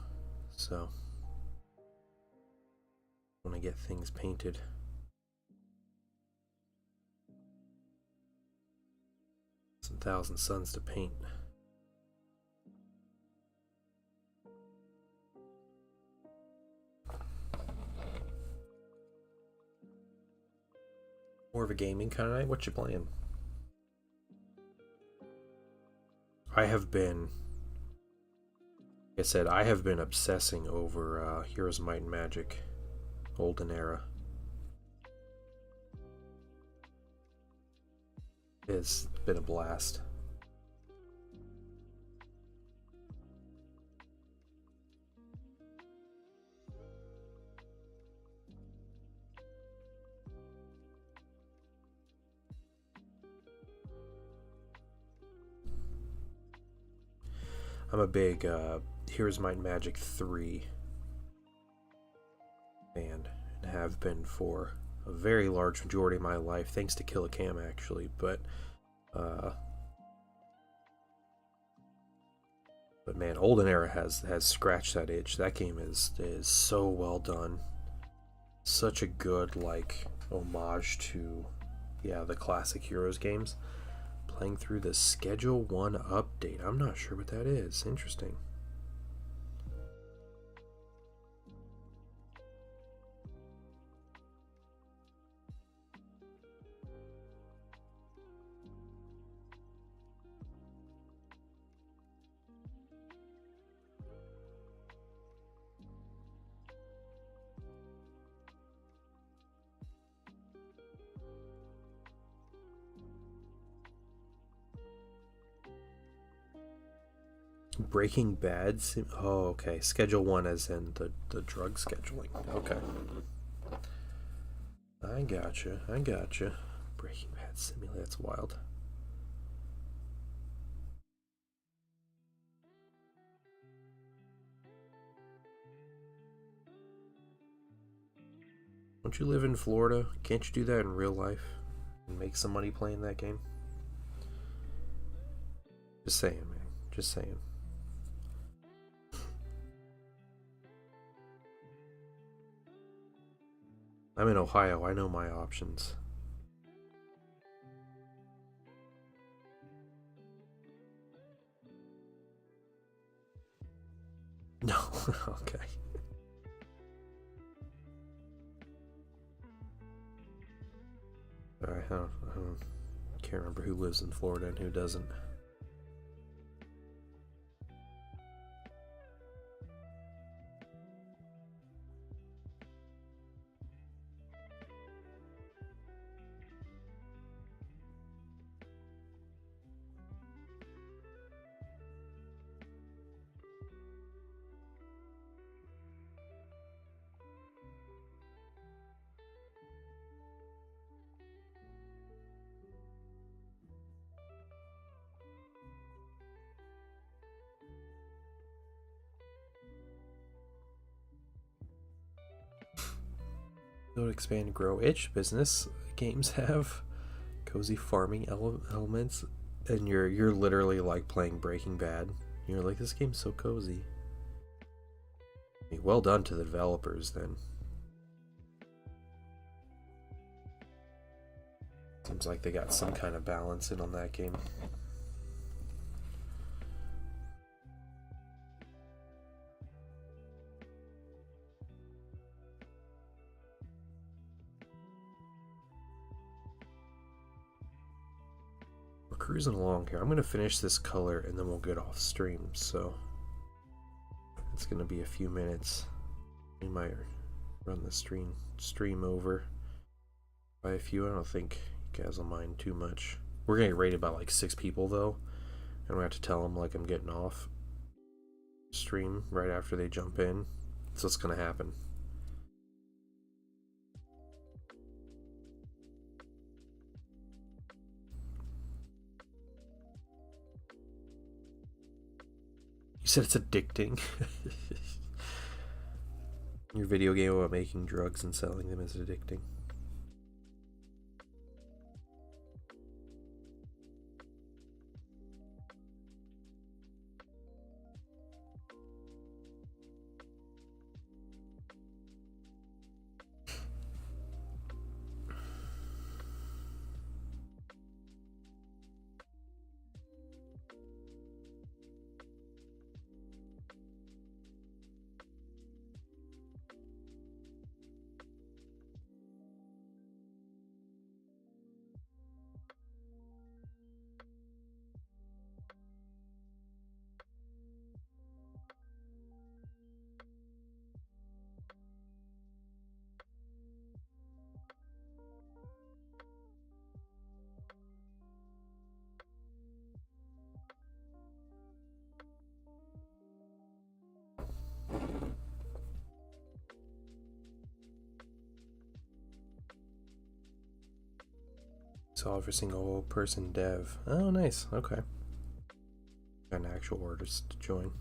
So, when I get things painted. Some Thousand Suns to paint. More of a gaming kind of night? What you playing? I have been, like I said, I have been obsessing over Heroes of Might and Magic, Olden Era. It's been a blast. I'm a big Heroes of Might and Magic 3 fan, and have been for a very large majority of my life, thanks to Kill a Cam actually, but man, Olden Era has scratched that itch. That game is so well done. Such a good like homage to the classic Heroes games. Playing through the Schedule 1 update. I'm not sure what that is. Interesting. Breaking Bad? Oh, okay. Schedule 1 as in the drug scheduling. Okay. I gotcha. Breaking Bad Simulator, that's wild. Don't you live in Florida? Can't you do that in real life? And make some money playing that game? Just saying, man. Just saying. I'm in Ohio. I know my options. No. Okay. Alright, I can't remember who lives in Florida and who doesn't. Don't expand, grow, itch business games have cozy farming elements, and you're literally like playing Breaking Bad. You're like, this game's so cozy. I mean, well done to the developers then. Seems like they got some kind of balance in on that game. We're cruising along here. I'm going to finish this color and then we'll get off stream. So it's going to be a few minutes. We might run the stream over by a few. I don't think you guys will mind too much. We're going to get rated by like 6 people though. And we have to tell them like I'm getting off stream right after they jump in. So it's going to happen. You said it's addicting. Your video game about making drugs and selling them is addicting. So every single person dev. Oh, nice. Okay. Got an actual artist to join.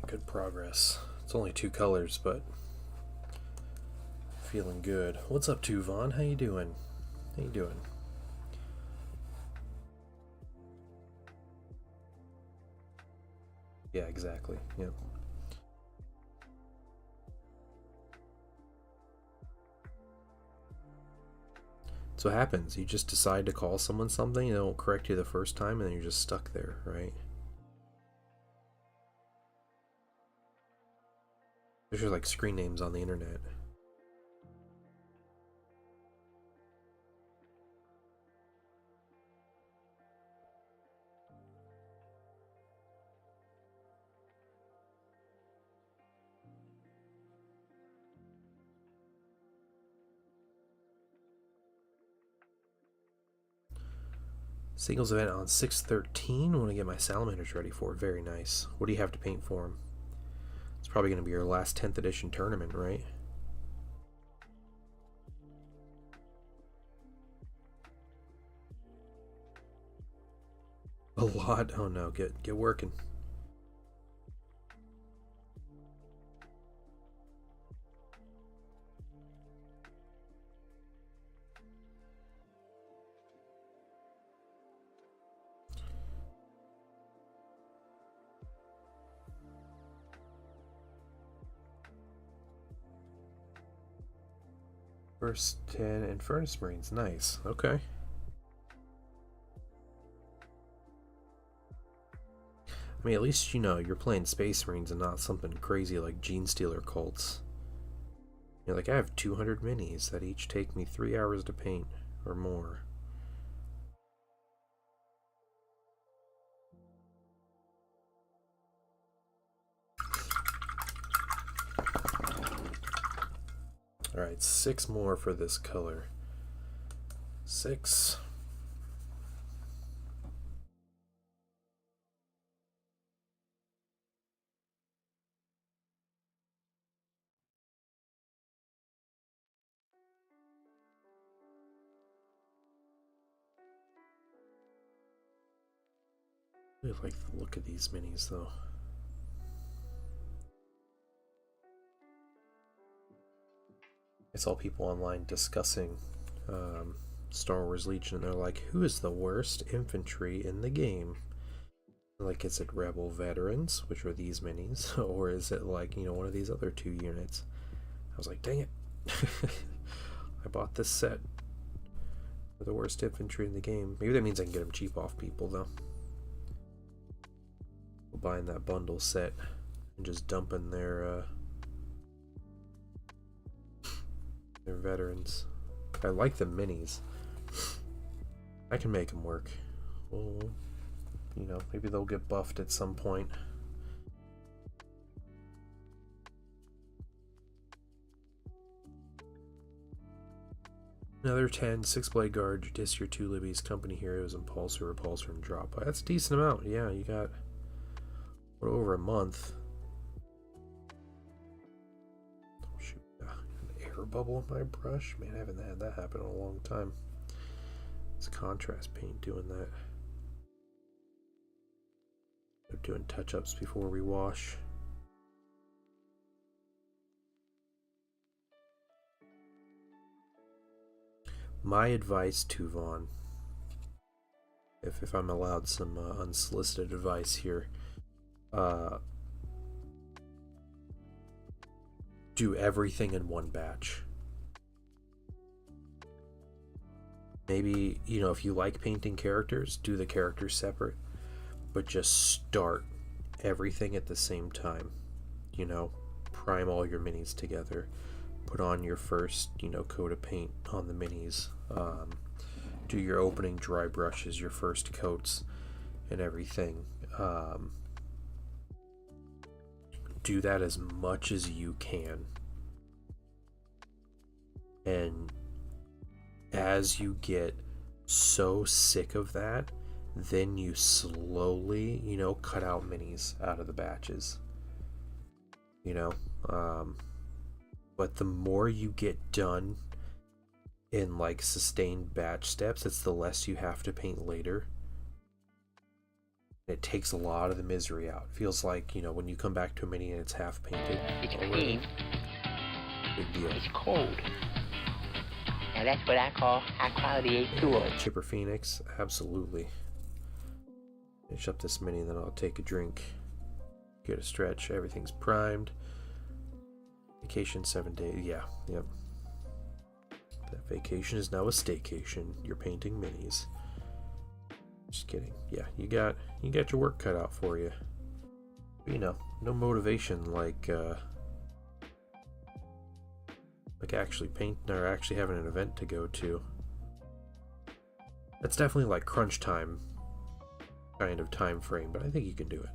Good progress. It's only 2 colors, but feeling good. What's up, Tuvon? How you doing? How you doing? Yeah, exactly. Yep. So what happens? You just decide to call someone something, they don't correct you the first time, and then you're just stuck there, right? There's just like screen names on the internet. Singles event on 6/13. Want to get my salamanders ready for it. Very nice. What do you have to paint for them? It's probably going to be our last 10th edition tournament, right? A lot. Oh no, get working. First 10 Infernus Marines, nice. Okay. I mean, at least you know you're playing Space Marines and not something crazy like Genestealer cults. You're like, I have 200 minis that each take me 3 hours to paint or more. Alright, 6 more for this color. 6. I really like the look of these minis though. I saw people online discussing Star Wars Legion, and they're like, who is the worst infantry in the game? Like, is it Rebel Veterans, which are these minis, or is it like, you know, one of these other 2 units? I was like, dang it. I bought this set for the worst infantry in the game. Maybe that means I can get them cheap off people, though. Buying that bundle set and just dumping their veterans. I like the minis. I can make them work. Well, you know, maybe they'll get buffed at some point. Another 10, 6 Blade Guard, Judicia, 2 Libby's, Company Heroes, Impulsor, Repulsor, and Drop. That's a decent amount. Yeah, you got over a month. Oh shoot, an air bubble in my brush. Man, I haven't had that happen in a long time. It's contrast paint doing that. They're doing touch-ups before we wash. My advice to Vaughn, if I'm allowed some unsolicited advice here, do everything in one batch. Maybe, you know, if you like painting characters, do the characters separate, but just start everything at the same time. You know, prime all your minis together, put on your first, you know, coat of paint on the minis, do your opening dry brushes, your first coats and everything. Do that as much as you can, and as you get so sick of that, then you slowly, you know, cut out minis out of the batches, you know. But the more you get done in like sustained batch steps, it's the less you have to paint later. It takes a lot of the misery out. It feels like, you know, when you come back to a mini and it's half painted. It's already, clean. big deal. It's cold. Now that's what I call high quality A2O. Chipper Phoenix, absolutely. Finish up this mini, then I'll take a drink, get a stretch. Everything's primed. Vacation 7 days. Yeah, yep. That vacation is now a staycation. You're painting minis. Just kidding. Yeah, you got your work cut out for you. But, you know, no motivation like actually painting or actually having an event to go to. That's definitely like crunch time kind of time frame, but I think you can do it.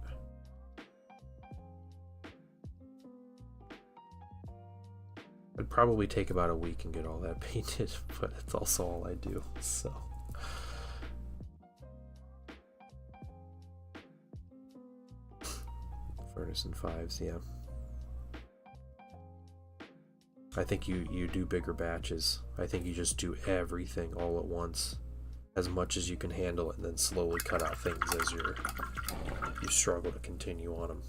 It'd probably take about a week and get all that painted, but it's also all I do, so. Furnace and 5s, yeah. I think you do bigger batches. I think you just do everything all at once, as much as you can handle it, and then slowly cut out things as you struggle to continue on them.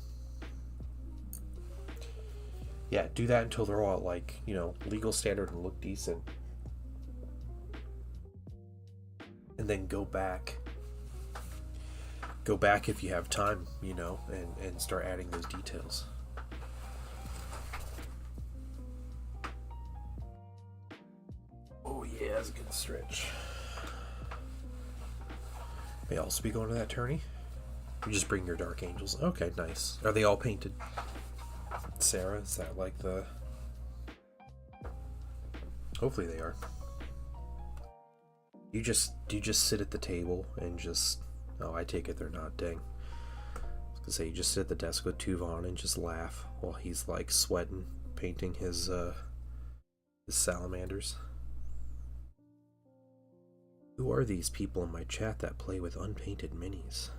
Yeah, do that until they're all like, you know, legal standard and look decent. And then go back if you have time, you know, and start adding those details. Oh yeah, that's a good stretch. May also be going to that tourney. You just bring your Dark Angels. Okay, nice. Are they all painted? Sarah, is that like the... Hopefully they are. Do you just sit at the table and just... Oh, I take it they're not, dang. I was gonna say, you just sit at the desk with Tuvon and just laugh while he's like sweating, painting his salamanders. Who are these people in my chat that play with unpainted minis?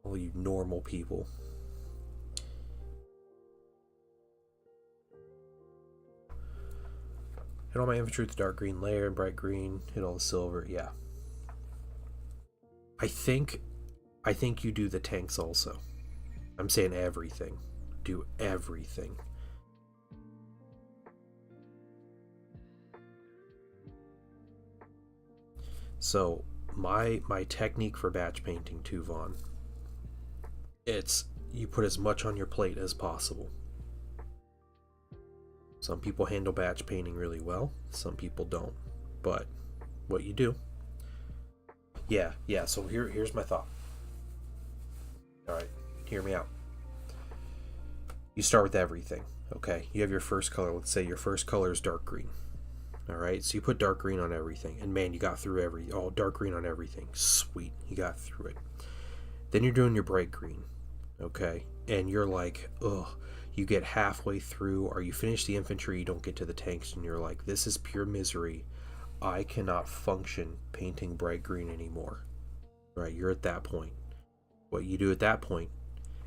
All you normal people. Hit all my infantry with the dark green layer and bright green. Hit all the silver. Yeah. I think you do the tanks also. I'm saying everything. Do everything. So my technique for batch painting, Tuvon, it's you put as much on your plate as possible. Some people handle batch painting really well, some people don't. But what you do, yeah, so here's my thought. Alright, hear me out. You start with everything, okay? You have your first color, let's say your first color is dark green. Alright, so you put dark green on everything, and man, you got through dark green on everything. Sweet, you got through it. Then you're doing your bright green, okay? And you're like, ugh, you get halfway through, or you finish the infantry, you don't get to the tanks, and you're like, this is pure misery. I cannot function painting bright green anymore. Right, you're at that point. What you do at that point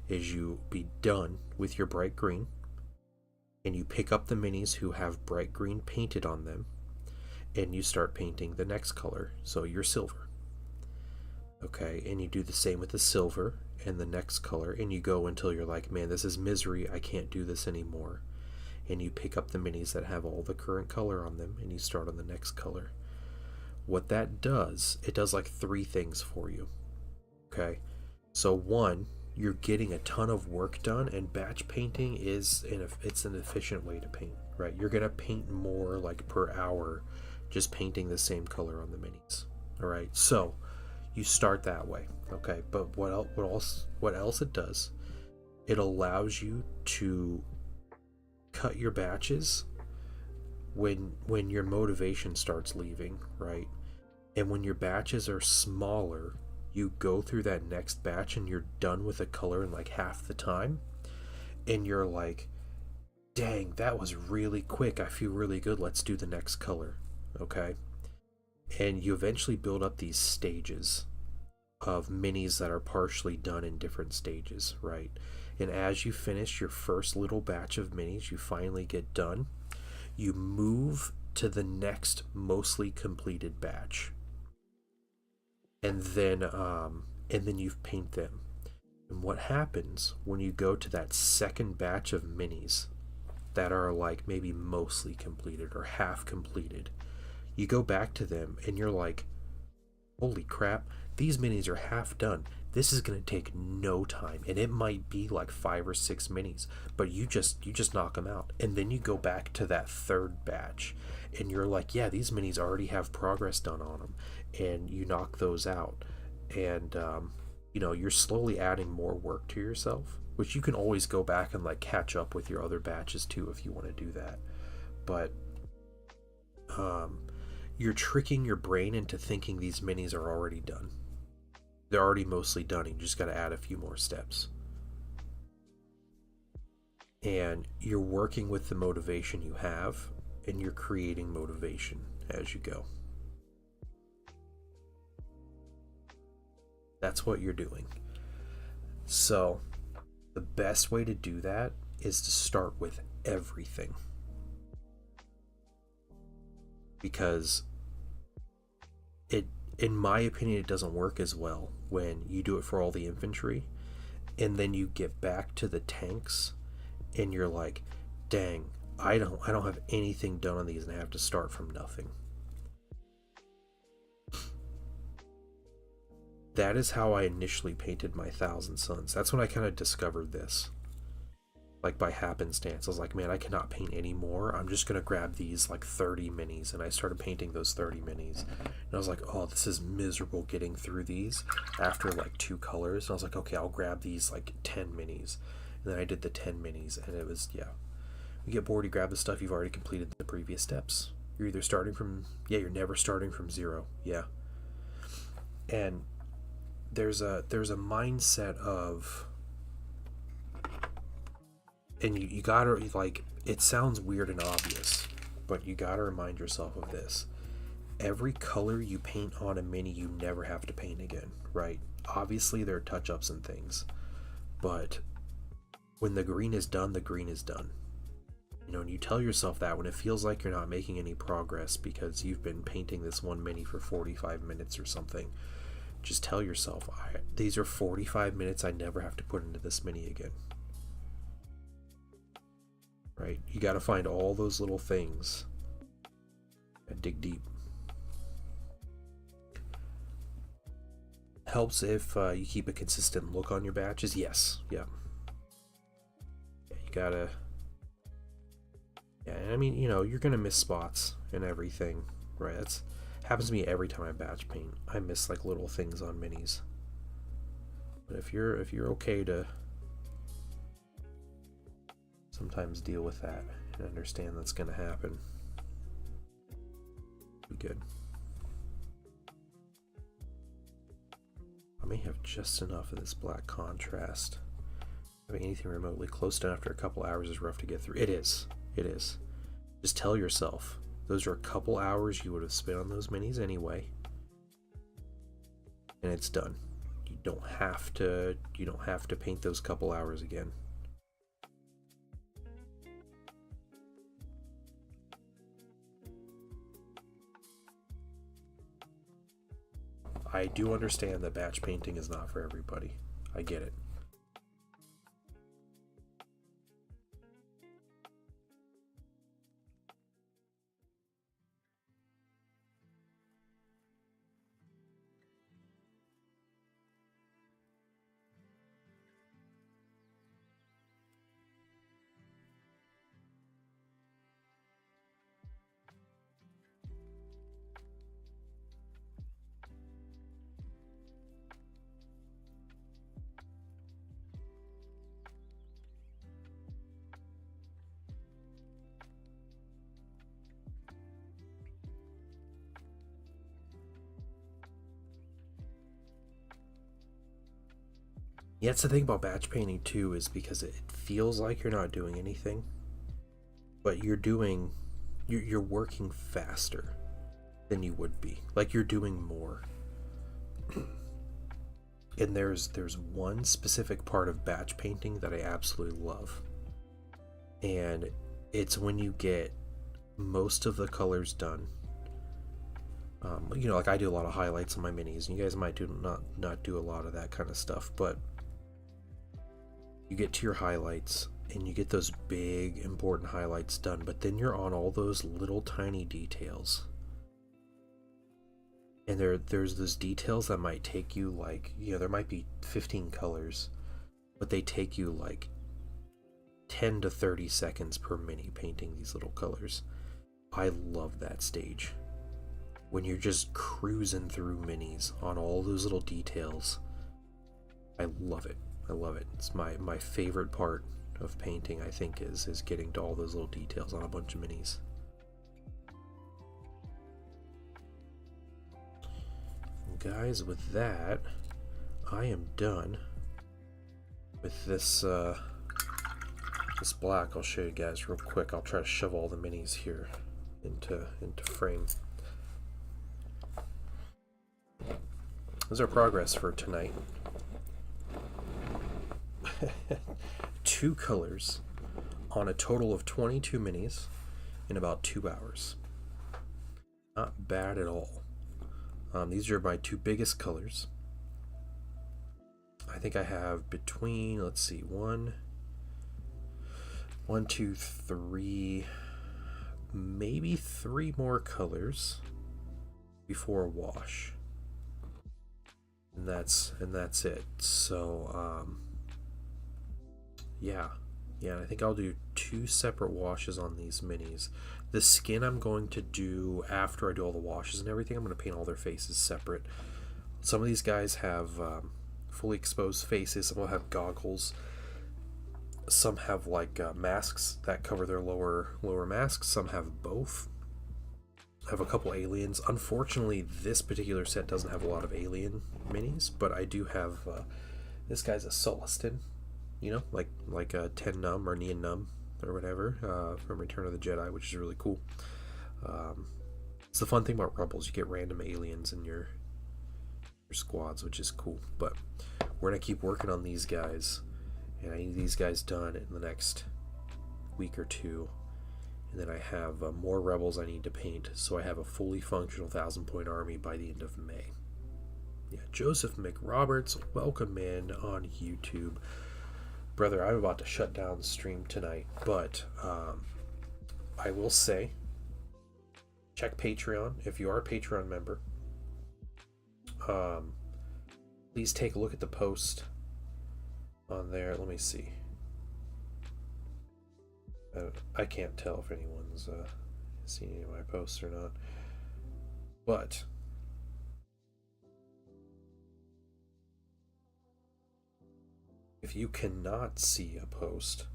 is you be done with your bright green, and you pick up the minis who have bright green painted on them, and you start painting the next color, so your silver. Okay, and you do the same with the silver and the next color, and you go until you're like, man, this is misery, I can't do this anymore. And you pick up the minis that have all the current color on them, and you start on the next color. What that does, it does like 3 things for you. Okay, so 1, you're getting a ton of work done, and batch painting it's an efficient way to paint, right? You're gonna paint more like per hour just painting the same color on the minis. All right, so you start that way, okay? But what else it does, it allows you to cut your batches when your motivation starts leaving, right? And when your batches are smaller, you go through that next batch and you're done with a color in like half the time, and you're like, dang, that was really quick, I feel really good, let's do the next color. Okay, and you eventually build up these stages of minis that are partially done in different stages, right? And as you finish your first little batch of minis, you finally get done, you move to the next mostly completed batch, and then you paint them. And what happens when you go to that second batch of minis that are like maybe mostly completed or half completed, you go back to them and you're like, holy crap, these minis are half done. This is going to take no time, and it might be like 5 or 6 minis, but you just knock them out. And then you go back to that third batch and you're like, yeah, these minis already have progress done on them, and you knock those out. And you're slowly adding more work to yourself, which you can always go back and like catch up with your other batches too if you want to do that. But you're tricking your brain into thinking these minis are already done. They're already mostly done, and you just got to add a few more steps. And you're working with the motivation you have, and you're creating motivation as you go. That's what you're doing. So the The best way to do that is to start with everything. Because in my opinion, it doesn't work as well when you do it for all the infantry and then you get back to the tanks and you're like, dang, I don't have anything done on these and I have to start from nothing. That is how I initially painted my Thousand Sons. That's when I kind of discovered this. Like by happenstance. I was like, man, I cannot paint anymore. I'm just going to grab these like 30 minis. And I started painting those 30 minis. And I was like, oh, this is miserable getting through these after like 2 colors. And I was like, okay, I'll grab these like 10 minis. And then I did the 10 minis. And it was, yeah. You get bored, you grab the stuff you've already completed the previous steps. You're either starting from, yeah, you're never starting from 0. Yeah. And there's a mindset of, and you gotta, like, it sounds weird and obvious, but you gotta remind yourself of this. Every color you paint on a mini, you never have to paint again, right? Obviously, there are touch-ups and things, but when the green is done, the green is done. You know, and you tell yourself that when it feels like you're not making any progress because you've been painting this one mini for 45 minutes or something, just tell yourself, these are 45 minutes I never have to put into this mini again. Right? You got to find all those little things and dig deep. Helps if you keep a consistent look on your batches. Yes. Yeah. You gotta. Yeah, and I mean, you know, you're gonna miss spots and everything, right? That's happens to me every time I batch paint. I miss like little things on minis. But if you're okay to sometimes deal with that and understand that's going to happen, be good. I may have just enough of this black contrast. Having anything remotely close to after a couple hours is rough to get through. It is. Just tell yourself those are a couple hours you would have spent on those minis anyway, and it's done. You don't have to paint those couple hours again. I do understand that batch painting is not for everybody. I get it. Yeah, that's the thing about batch painting too, is because it feels like you're not doing anything, but you're working faster than you would be. Like you're doing more. And there's one specific part of batch painting that I absolutely love. And it's when you get most of the colors done. You know, like I do a lot of highlights on my minis, and you guys might not do a lot of that kind of stuff, but you get to your highlights and you get those big important highlights done, but then you're on all those little tiny details. And there's those details that might take you like, you know, there might be 15 colors, but they take you like 10 to 30 seconds per mini painting these little colors. I love that stage. When you're just cruising through minis on all those little details. I love it. It's my favorite part of painting, I think, is getting to all those little details on a bunch of minis. Guys, with that, I am done with this this black. I'll show you guys real quick. I'll try to shove all the minis here into frame. This is our progress for tonight. 2 colors on a total of 22 minis in about 2 hours. Not bad at all. These are my 2 biggest colors. I think I have between, let's see, 1, 2, 3, maybe 3 more colors before a wash. And that's it. So yeah, I think I'll do 2 separate washes on these minis. The skin I'm going to do after I do all the washes and everything. I'm going to paint all their faces separate. Some of these guys have fully exposed faces. Some will have goggles. Some have like masks that cover their lower masks. Some have both. I have a couple aliens. Unfortunately, this particular set doesn't have a lot of alien minis, but I do have this guy's a Sullustan, you know, like a Ten Numb or Nien Numb or whatever from Return of the Jedi, which is really cool. It's the fun thing about Rebels, you get random aliens in your squads, which is cool. But we're gonna keep working on these guys, and I need these guys done in the next week or 2. And then I have more Rebels I need to paint, so I have a fully functional 1,000-point army by the end of May. Yeah, Joseph McRoberts, welcome in on YouTube. Brother, I'm about to shut down the stream tonight, but I will say, check Patreon if you are a Patreon member. Please take a look at the post on there. Let me see. I can't tell if anyone's seen any of my posts or not, but if you cannot see a post,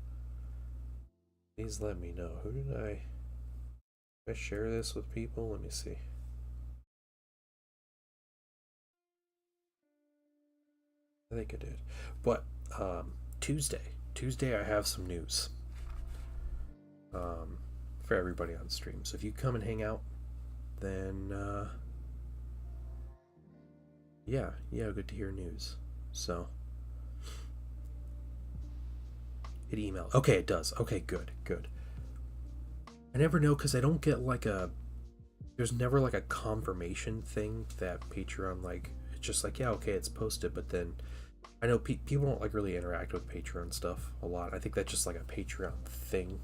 please let me know. Who did I share this with people? Let me see. I think I did. But Tuesday I have some news for everybody on stream. So if you come and hang out, then yeah, good to hear news. So it emailed. Okay, it does. Okay, good. I never know, because I don't get like there's never like a confirmation thing that Patreon, like, it's just like, yeah, okay, it's posted, but then I know people don't like really interact with Patreon stuff a lot. I think that's just like a Patreon thing,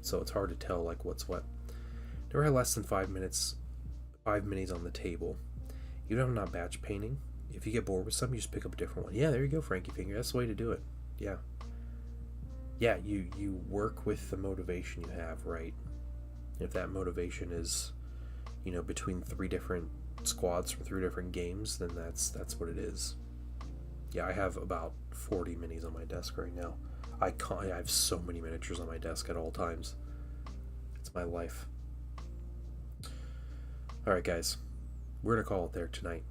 so it's hard to tell like what's what. Never had less than 5 minis on the table. Even if I'm not batch painting, if you get bored with something, you just pick up a different one. Yeah, there you go, Frankie Finger. That's the way to do it. Yeah, you work with the motivation you have, right? If that motivation is, you know, between 3 different squads from 3 different games, then that's what it is. Yeah, I have about 40 minis on my desk right now. I have so many miniatures on my desk at all times. It's my life. Alright guys, we're gonna call it there tonight.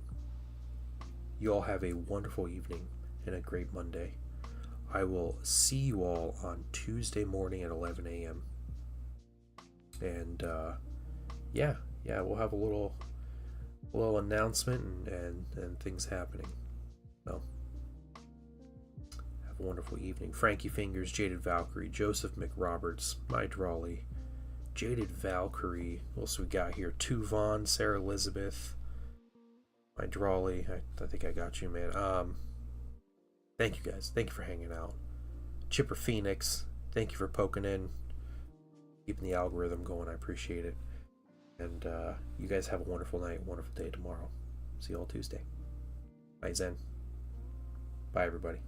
You all have a wonderful evening and a great Monday. I will see you all on Tuesday morning at 11 a.m. And yeah, we'll have a little announcement and things happening. So have a wonderful evening. Frankie Fingers, Jaded Valkyrie, Joseph McRoberts, My Drawley, Jaded Valkyrie. What else we got here? Tuvon, Sarah Elizabeth, My Drawley. I think I got you, man. Thank you guys. Thank you for hanging out. Chipper Phoenix, thank you for poking in, keeping the algorithm going. I appreciate it. And you guys have a wonderful night, wonderful day tomorrow. See you all Tuesday. Bye, Zen. Bye, everybody.